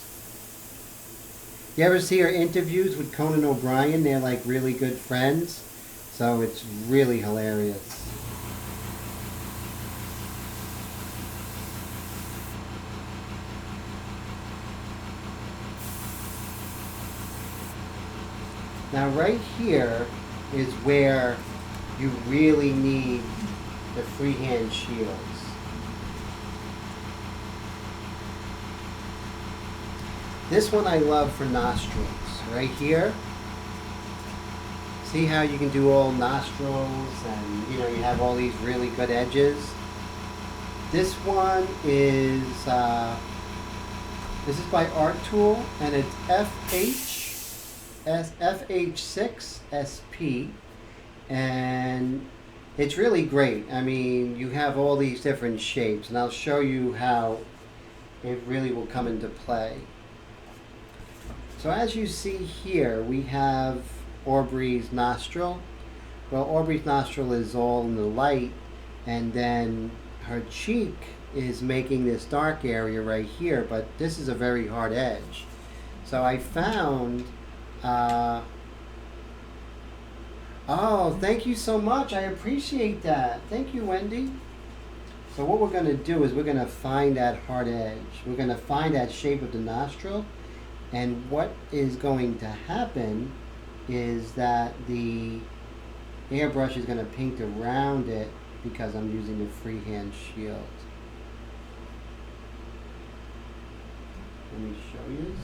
You ever see her interviews with Conan O'Brien? They're like really good friends. So it's really hilarious. Now right here is where you really need the freehand shields. This one I love for nostrils. Right here. See how you can do all nostrils and you know you have all these really good edges. This one is this is by Art Tool and it's FH6SP, and it's really great. I mean, you have all these different shapes, and I'll show you how it really will come into play. So as you see here, we have Aubrey's nostril. Well, Aubrey's nostril is all in the light, and then her cheek is making this dark area right here, but this is a very hard edge. So I found oh, thank you so much. I appreciate that. Thank you, Wendy. So what we're going to do is we're going to find that hard edge. We're going to find that shape of the nostril. And what is going to happen is that the airbrush is going to paint around it because I'm using the freehand shield. Let me show you this.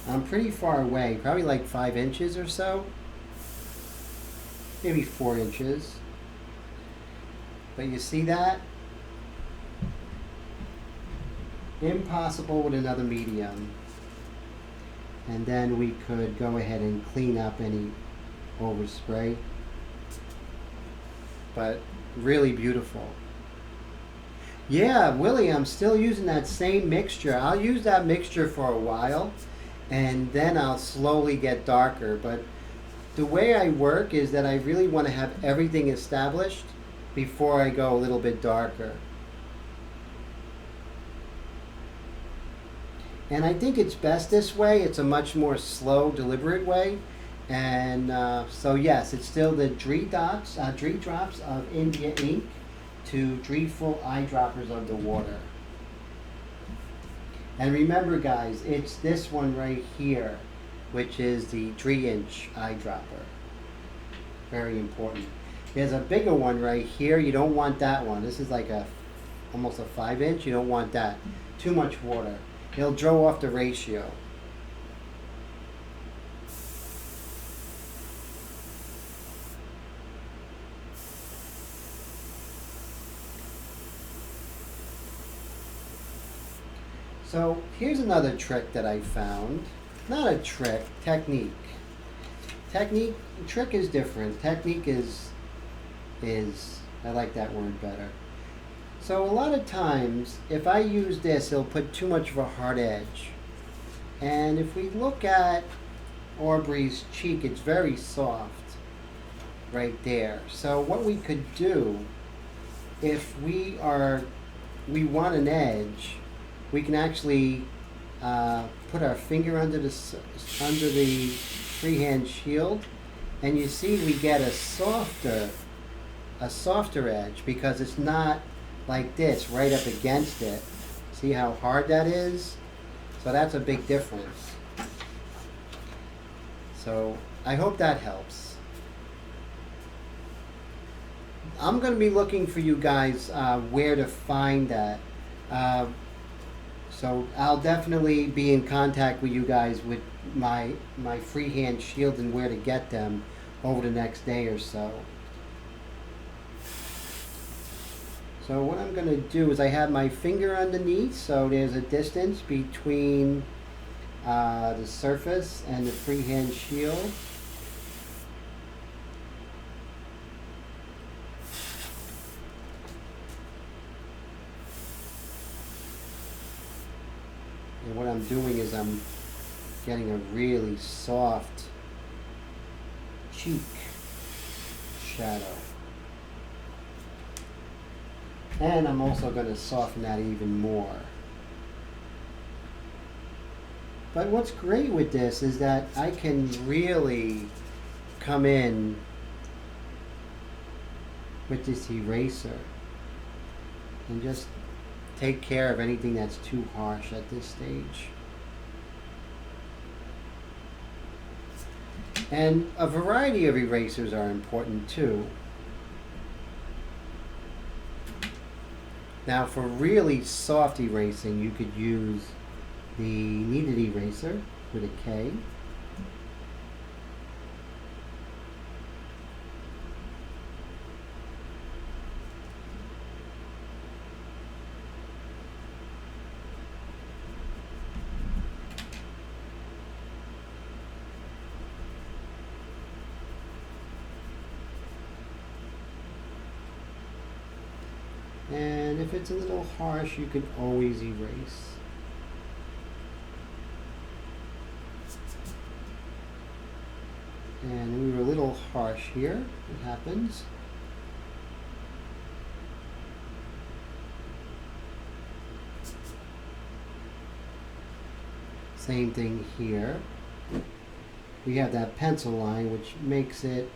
I'm pretty far away, probably like 5 inches or so. Maybe 4 inches. But you see that? Impossible with another medium. And then we could go ahead and clean up any overspray. But really beautiful. Yeah, Willie, I'm still using that same mixture. I'll use that mixture for a while, and then I'll slowly get darker. But the way I work is that I really want to have everything established before I go a little bit darker. And I think it's best this way. It's a much more slow, deliberate way. And so yes, it's still the Dree drops of India Ink to Dreeful eyedroppers of the water. And remember guys, it's this one right here, which is the 3-inch eyedropper. Very important. There's a bigger one right here. You don't want that one. This is like almost a 5-inch. You don't want that. Too much water. It'll throw off the ratio. So here's another trick that I found. Not a trick, technique. Trick is different. Technique is I like that word better. So a lot of times, if I use this, it'll put too much of a hard edge. And if we look at Aubrey's cheek, it's very soft right there. So what we could do, if we want an edge, we can actually put our finger under the freehand shield, and you see we get a softer edge because it's not like this right up against it. See how hard that is? So that's a big difference. So I hope that helps. I'm going to be looking for you guys where to find that. So I'll definitely be in contact with you guys with my freehand shield and where to get them over the next day or so. So what I'm going to do is I have my finger underneath, so there's a distance between the surface and the freehand shield. And what I'm doing is I'm getting a really soft cheek shadow. And I'm also going to soften that even more. But what's great with this is that I can really come in with this eraser and just take care of anything that's too harsh at this stage. And a variety of erasers are important too. Now for really soft erasing, you could use the Kneaded Eraser with a K. And if it's a little harsh, you can always erase. And we were a little harsh here. It happens. Same thing here. We have that pencil line, which makes it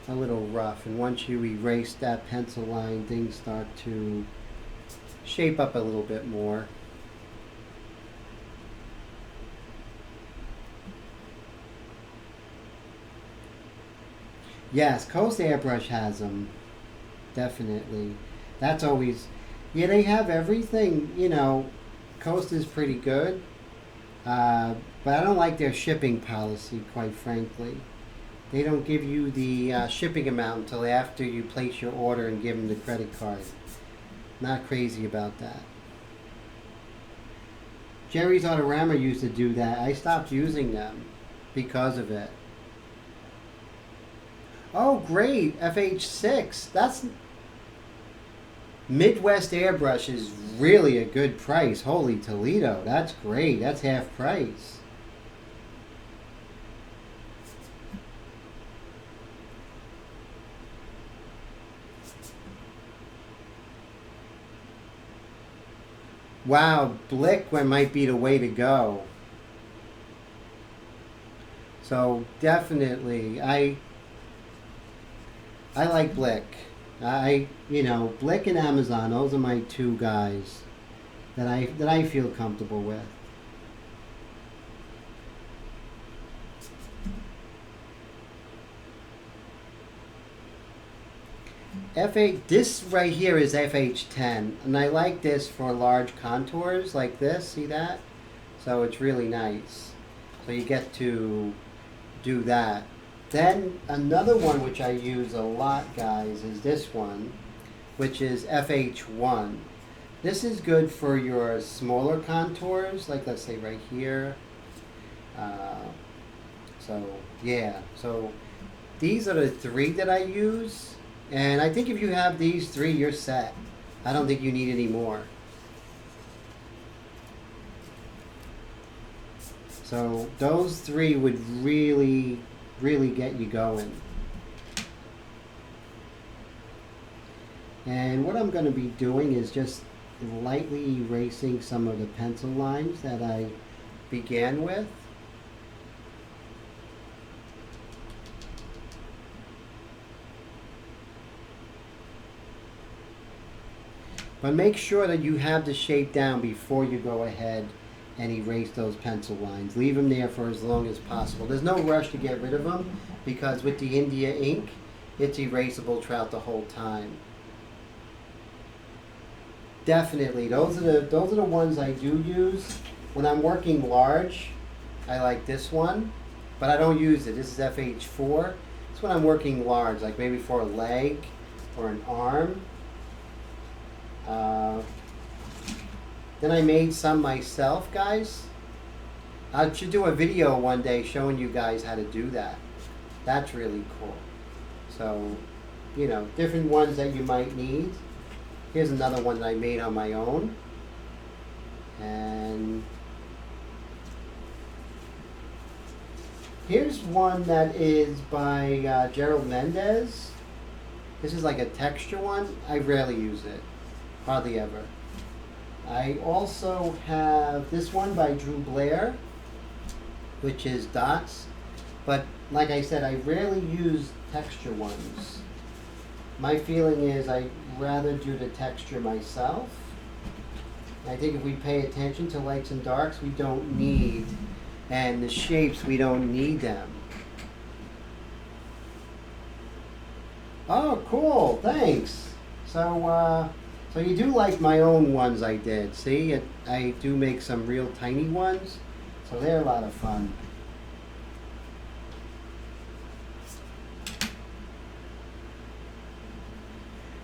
a little rough, and once you erase that pencil line, things start to shape up a little bit more. Yes, Coast Airbrush has them, definitely. That's always, yeah, they have everything, you know. Coast is pretty good, but I don't like their shipping policy, quite frankly. They don't give you the shipping amount until after you place your order and give them the credit card. Not crazy about that. Jerry's Autorama used to do that. I stopped using them because of it. Oh, great. FH6. That's Midwest Airbrush is really a good price. Holy Toledo. That's great. That's half price. Wow, Blick might be the way to go. So definitely, I like Blick. Blick and Amazon, those are my two guys that I feel comfortable with. This right here is FH10, and I like this for large contours like this, see that? So it's really nice. So you get to do that. Then another one which I use a lot, guys, is this one, which is FH1. This is good for your smaller contours, like let's say right here. So these are the three that I use. And I think if you have these three, you're set. I don't think you need any more. So those three would really, really get you going. And what I'm going to be doing is just lightly erasing some of the pencil lines that I began with. But make sure that you have the shape down before you go ahead and erase those pencil lines. Leave them there for as long as possible. There's no rush to get rid of them because with the India ink, it's erasable throughout the whole time. Definitely, those are the ones I do use. When I'm working large, I like this one, but I don't use it. This is FH4. It's when I'm working large, like maybe for a leg or an arm. Then I made some myself, guys. I should do a video one day showing you guys how to do that. That's really cool. So, you know, different ones that you might need. Here's another one that I made on my own. And here's one that is by Gerald Mendez. This is like a texture one. I rarely use it. Hardly ever. I also have this one by Drew Blair, which is dots. But like I said, I rarely use texture ones. My feeling is I'd rather do the texture myself. I think if we pay attention to lights and darks, we don't need, and the shapes, we don't need them. Oh, cool, thanks. So you do like my own ones I did. See, I do make some real tiny ones, so they're a lot of fun.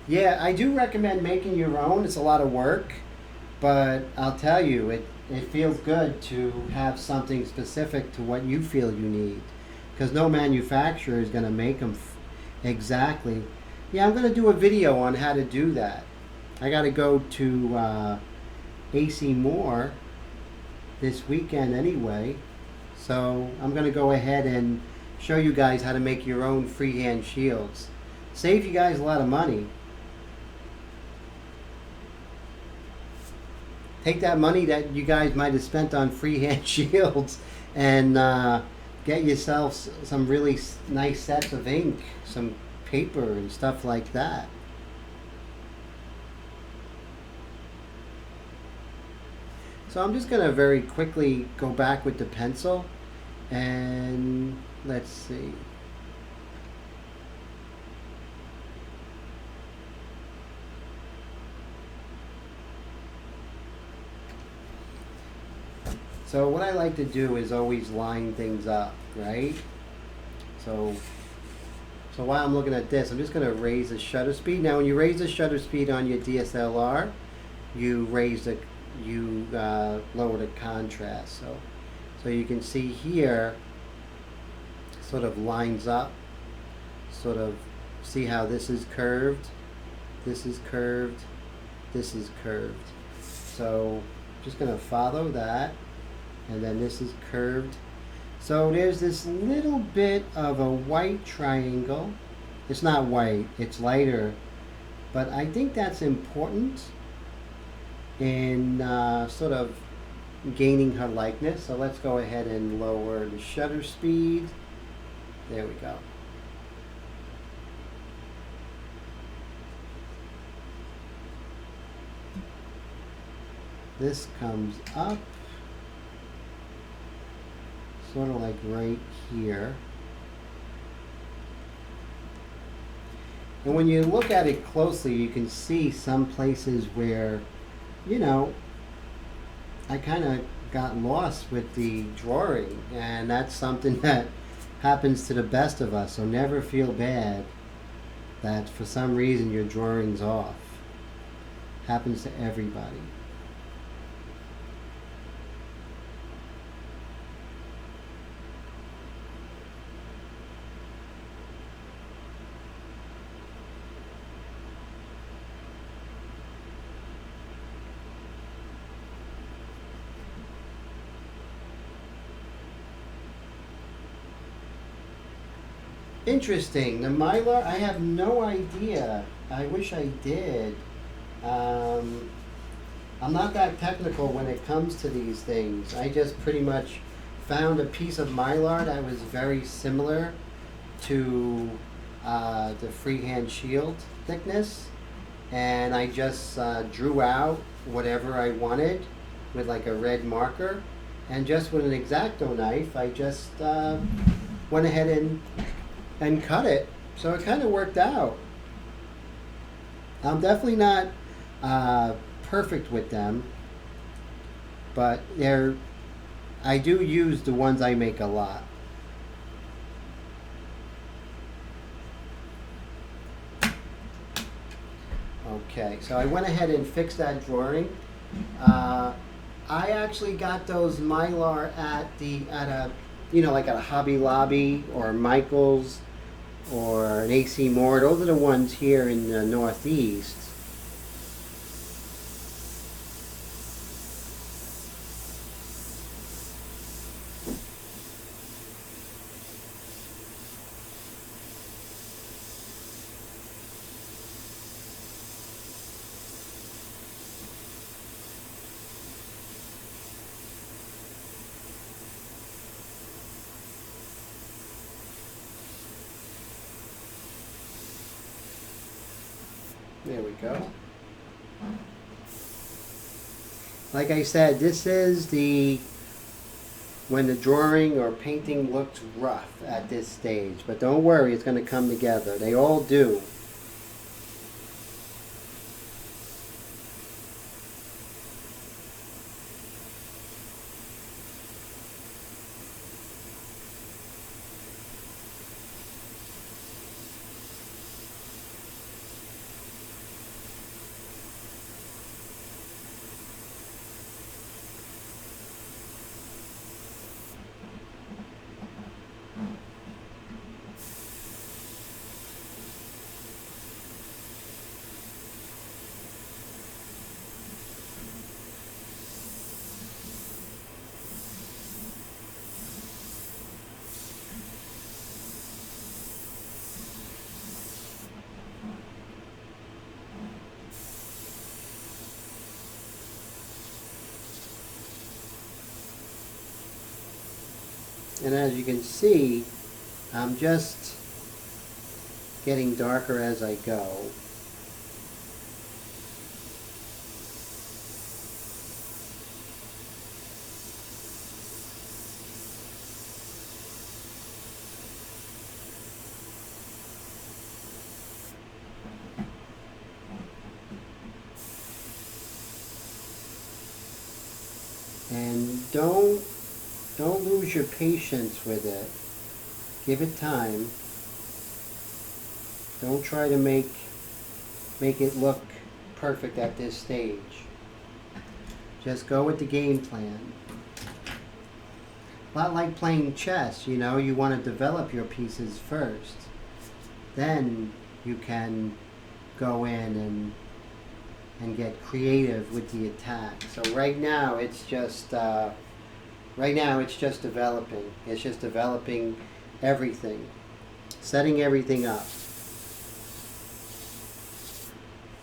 Yeah, I do recommend making your own. It's a lot of work, but I'll tell you, it feels good to have something specific to what you feel you need, because no manufacturer is going to make them exactly. Yeah, I'm going to do a video on how to do that. I got to go to AC Moore this weekend anyway, so I'm going to go ahead and show you guys how to make your own freehand shields. Save you guys a lot of money. Take that money that you guys might have spent on freehand shields and get yourself some really nice sets of ink, some paper and stuff like that. So I'm just going to very quickly go back with the pencil and let's see. So what I like to do is always line things up, right? So while I'm looking at this, I'm just going to raise the shutter speed. Now when you raise the shutter speed on your DSLR, you lower the contrast. So you can see here, sort of lines up, sort of see how this is curved, this is curved, this is curved. So just going to follow that. And then this is curved. So there's this little bit of a white triangle. It's not white, it's lighter. But I think that's important in sort of gaining her likeness. So let's go ahead and lower the shutter speed. There we go. This comes up. Sort of like right here. And when you look at it closely, you can see some places where, you know, I kind of got lost with the drawing, and that's something that happens to the best of us. So never feel bad that for some reason your drawing's off. Happens to everybody. Interesting. The Mylar, I have no idea. I wish I did. Um, I'm not that technical when it comes to these things. I just pretty much found a piece of Mylar that was very similar to the freehand shield thickness, and I just drew out whatever I wanted with like a red marker, and just with an X-Acto knife I just went ahead and cut it, so it kind of worked out. I'm definitely not perfect with them, but I do use the ones I make a lot. Okay, so I went ahead and fixed that drawing. I actually got those Mylar at a like at a Hobby Lobby or Michael's or an AC Moore. Those are the ones here in the Northeast. There we go. Like I said, this is when the drawing or painting looks rough at this stage. But don't worry, it's going to come together. They all do. And as you can see, I'm just getting darker as I go. And don't lose your patience with it. Give it time. Don't try to make it look perfect at this stage. Just go with the game plan. A lot like playing chess, you know, you want to develop your pieces first. Then you can go in and get creative with the attack. So right now it's just developing. It's just developing everything, setting everything up.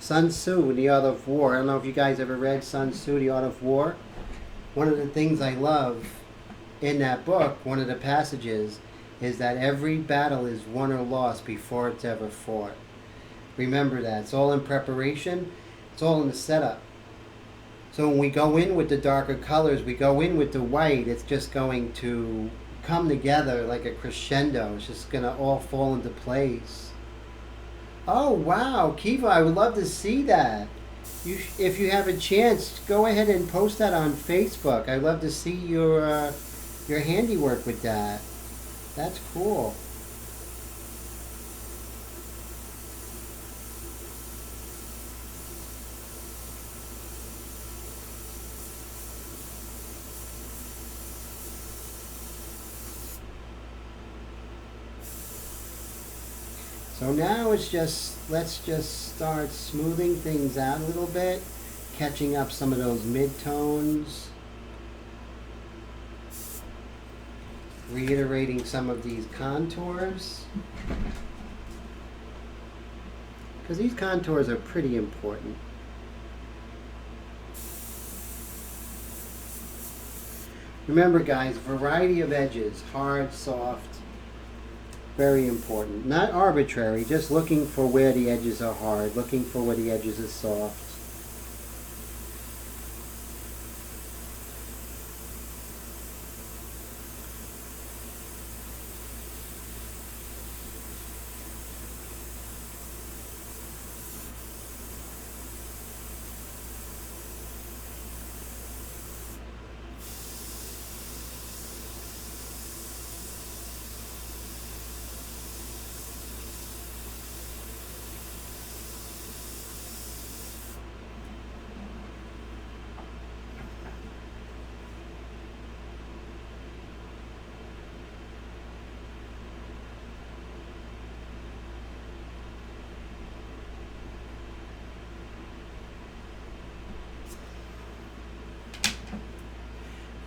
Sun Tzu, The Art of War. I don't know if you guys ever read Sun Tzu, The Art of War. One of the things I love in that book, one of the passages, is that every battle is won or lost before it's ever fought. Remember that. It's all in preparation. It's all in the setup. So when we go in with the darker colors, we go in with the white, it's just going to come together like a crescendo. It's just going to all fall into place. Oh, wow. Kiva, I would love to see that. If you have a chance, go ahead and post that on Facebook. I'd love to see your handiwork with that. That's cool. So now let's just start smoothing things out a little bit, catching up some of those mid-tones. reiterating some of these contours, because these contours are pretty important. Remember guys, variety of edges, hard, soft, very important. Not arbitrary, just looking for where the edges are hard, looking for where the edges are soft.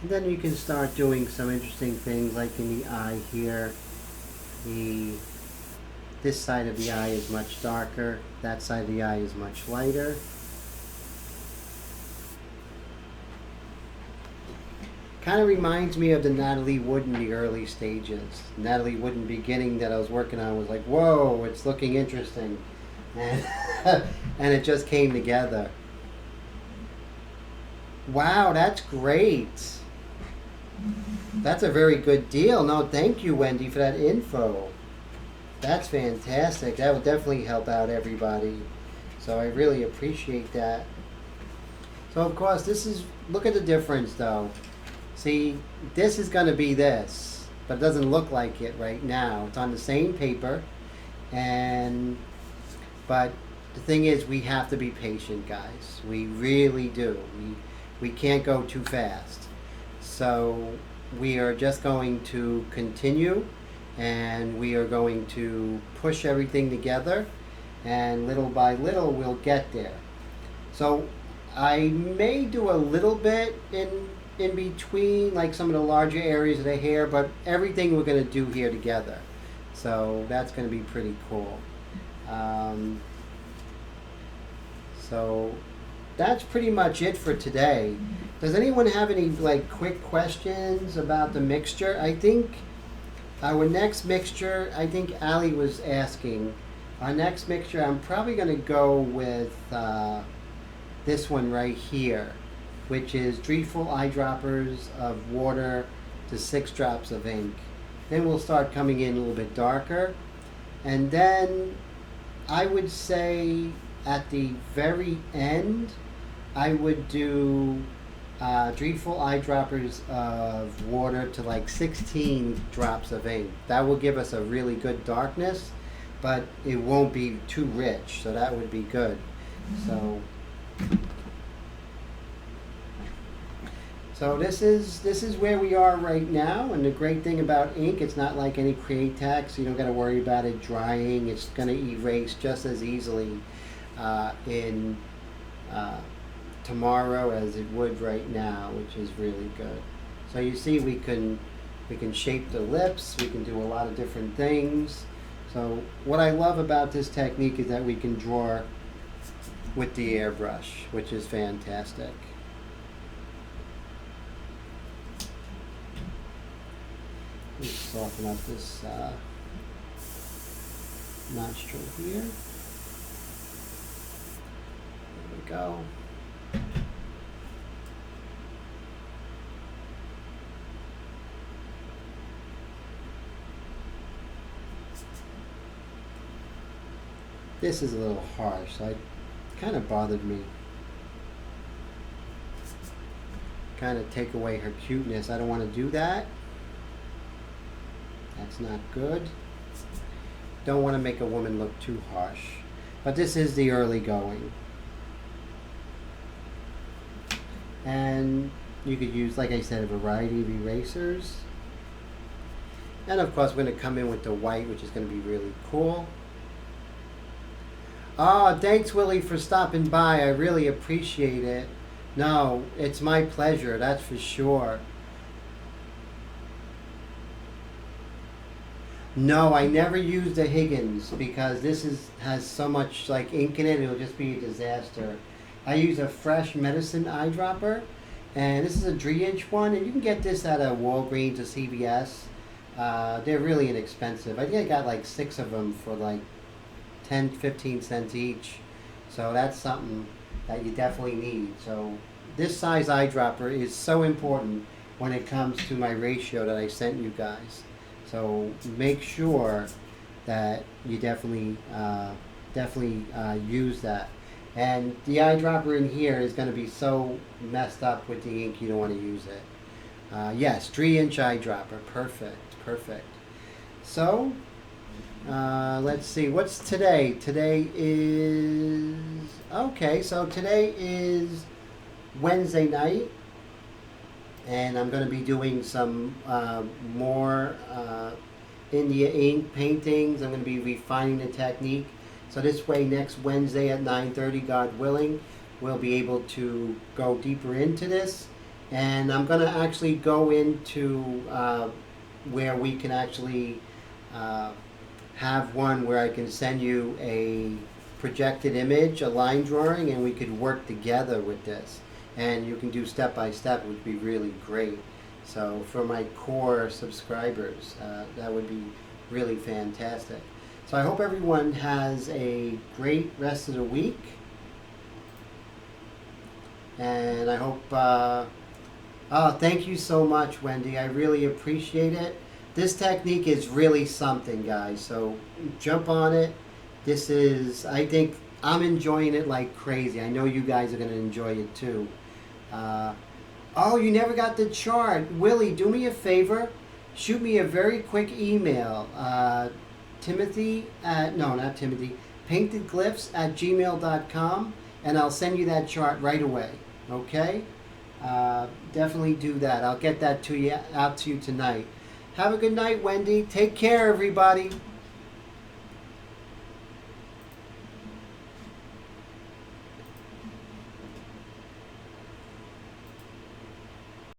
And then you can start doing some interesting things like in the eye here. This side of the eye is much darker, that side of the eye is much lighter. Kind of reminds me of the Natalie Wood in the early stages. Natalie Wood in the beginning that I was working on was like, whoa, it's looking interesting. And, and it just came together. Wow, that's great. That's a very good deal. No, thank you, Wendy, for that info. That's fantastic. That will definitely help out everybody. So I really appreciate that. So of course, this is, look at the difference though. See, this is going to be this, but it doesn't look like it right now. It's on the same paper, but the thing is, we have to be patient, guys. We really do. We can't go too fast. So we are just going to continue, and we are going to push everything together, and little by little we'll get there. So I may do a little bit in between, like some of the larger areas of the hair, but everything we're going to do here together. So that's going to be pretty cool. So that's pretty much it for today. Does anyone have any like quick questions about the mixture? I think our next mixture, I think Ali was asking, our next mixture, I'm probably going to go with this one right here, which is 3 full eyedroppers of water to 6 drops of ink. Then we'll start coming in a little bit darker. And then I would say at the very end, I would do 3 full eyedroppers of water to like 16 drops of ink. That will give us a really good darkness, but it won't be too rich, so that would be good. So this is where we are right now, and the great thing about ink, it's not like any Create-Tac, so you don't got to worry about it drying. It's going to erase just as easily in tomorrow as it would right now, which is really good. So you see, we can shape the lips, we can do a lot of different things. So what I love about this technique is that we can draw with the airbrush, which is fantastic. Let's soften up this nostril here. There we go. This is a little harsh, so it kind of bothered me. Kind of take away her cuteness. I don't want to do that. That's not good. Don't want to make a woman look too harsh. But this is the early going. And you could use, like I said, a variety of erasers. And of course, we're going to come in with the white, which is going to be really cool. Oh, thanks, Willie, for stopping by. I really appreciate it. No, it's my pleasure, that's for sure. No, I never used a Higgins because has so much like ink in it. It'll just be a disaster. I use a fresh medicine eyedropper, and this is a 3-inch one, and you can get this at a Walgreens or CVS. They're really inexpensive. I think I got like 6 of them for like 10, 15 cents each. So that's something that you definitely need. So this size eyedropper is so important when it comes to my ratio that I sent you guys. So make sure that you definitely use that. And the eyedropper in here is going to be so messed up with the ink, you don't want to use it. Yes, 3-inch eyedropper, perfect, perfect. So let's see, what's today? Today is, okay, so today is Wednesday night, and I'm going to be doing some more India ink paintings. I'm going to be refining the technique. So this way next Wednesday at 9:30, God willing, we'll be able to go deeper into this. And I'm going to actually go into where we can actually have one where I can send you a projected image, a line drawing, and we could work together with this. And you can do step by step, which would be really great. So for my core subscribers, that would be really fantastic. So I hope everyone has a great rest of the week. And I hope, oh, thank you so much, Wendy. I really appreciate it. This technique is really something, guys. So jump on it. This is, I think, I'm enjoying it like crazy. I know you guys are going to enjoy it too. Oh, you never got the chart. Willie, do me a favor. Shoot me a very quick email. Timothy, no, not Timothy, paintedglyphs@gmail.com, and I'll send you that chart right away. Okay? Definitely do that. I'll get that to you, out to you tonight. Have a good night, Wendy. Take care, everybody.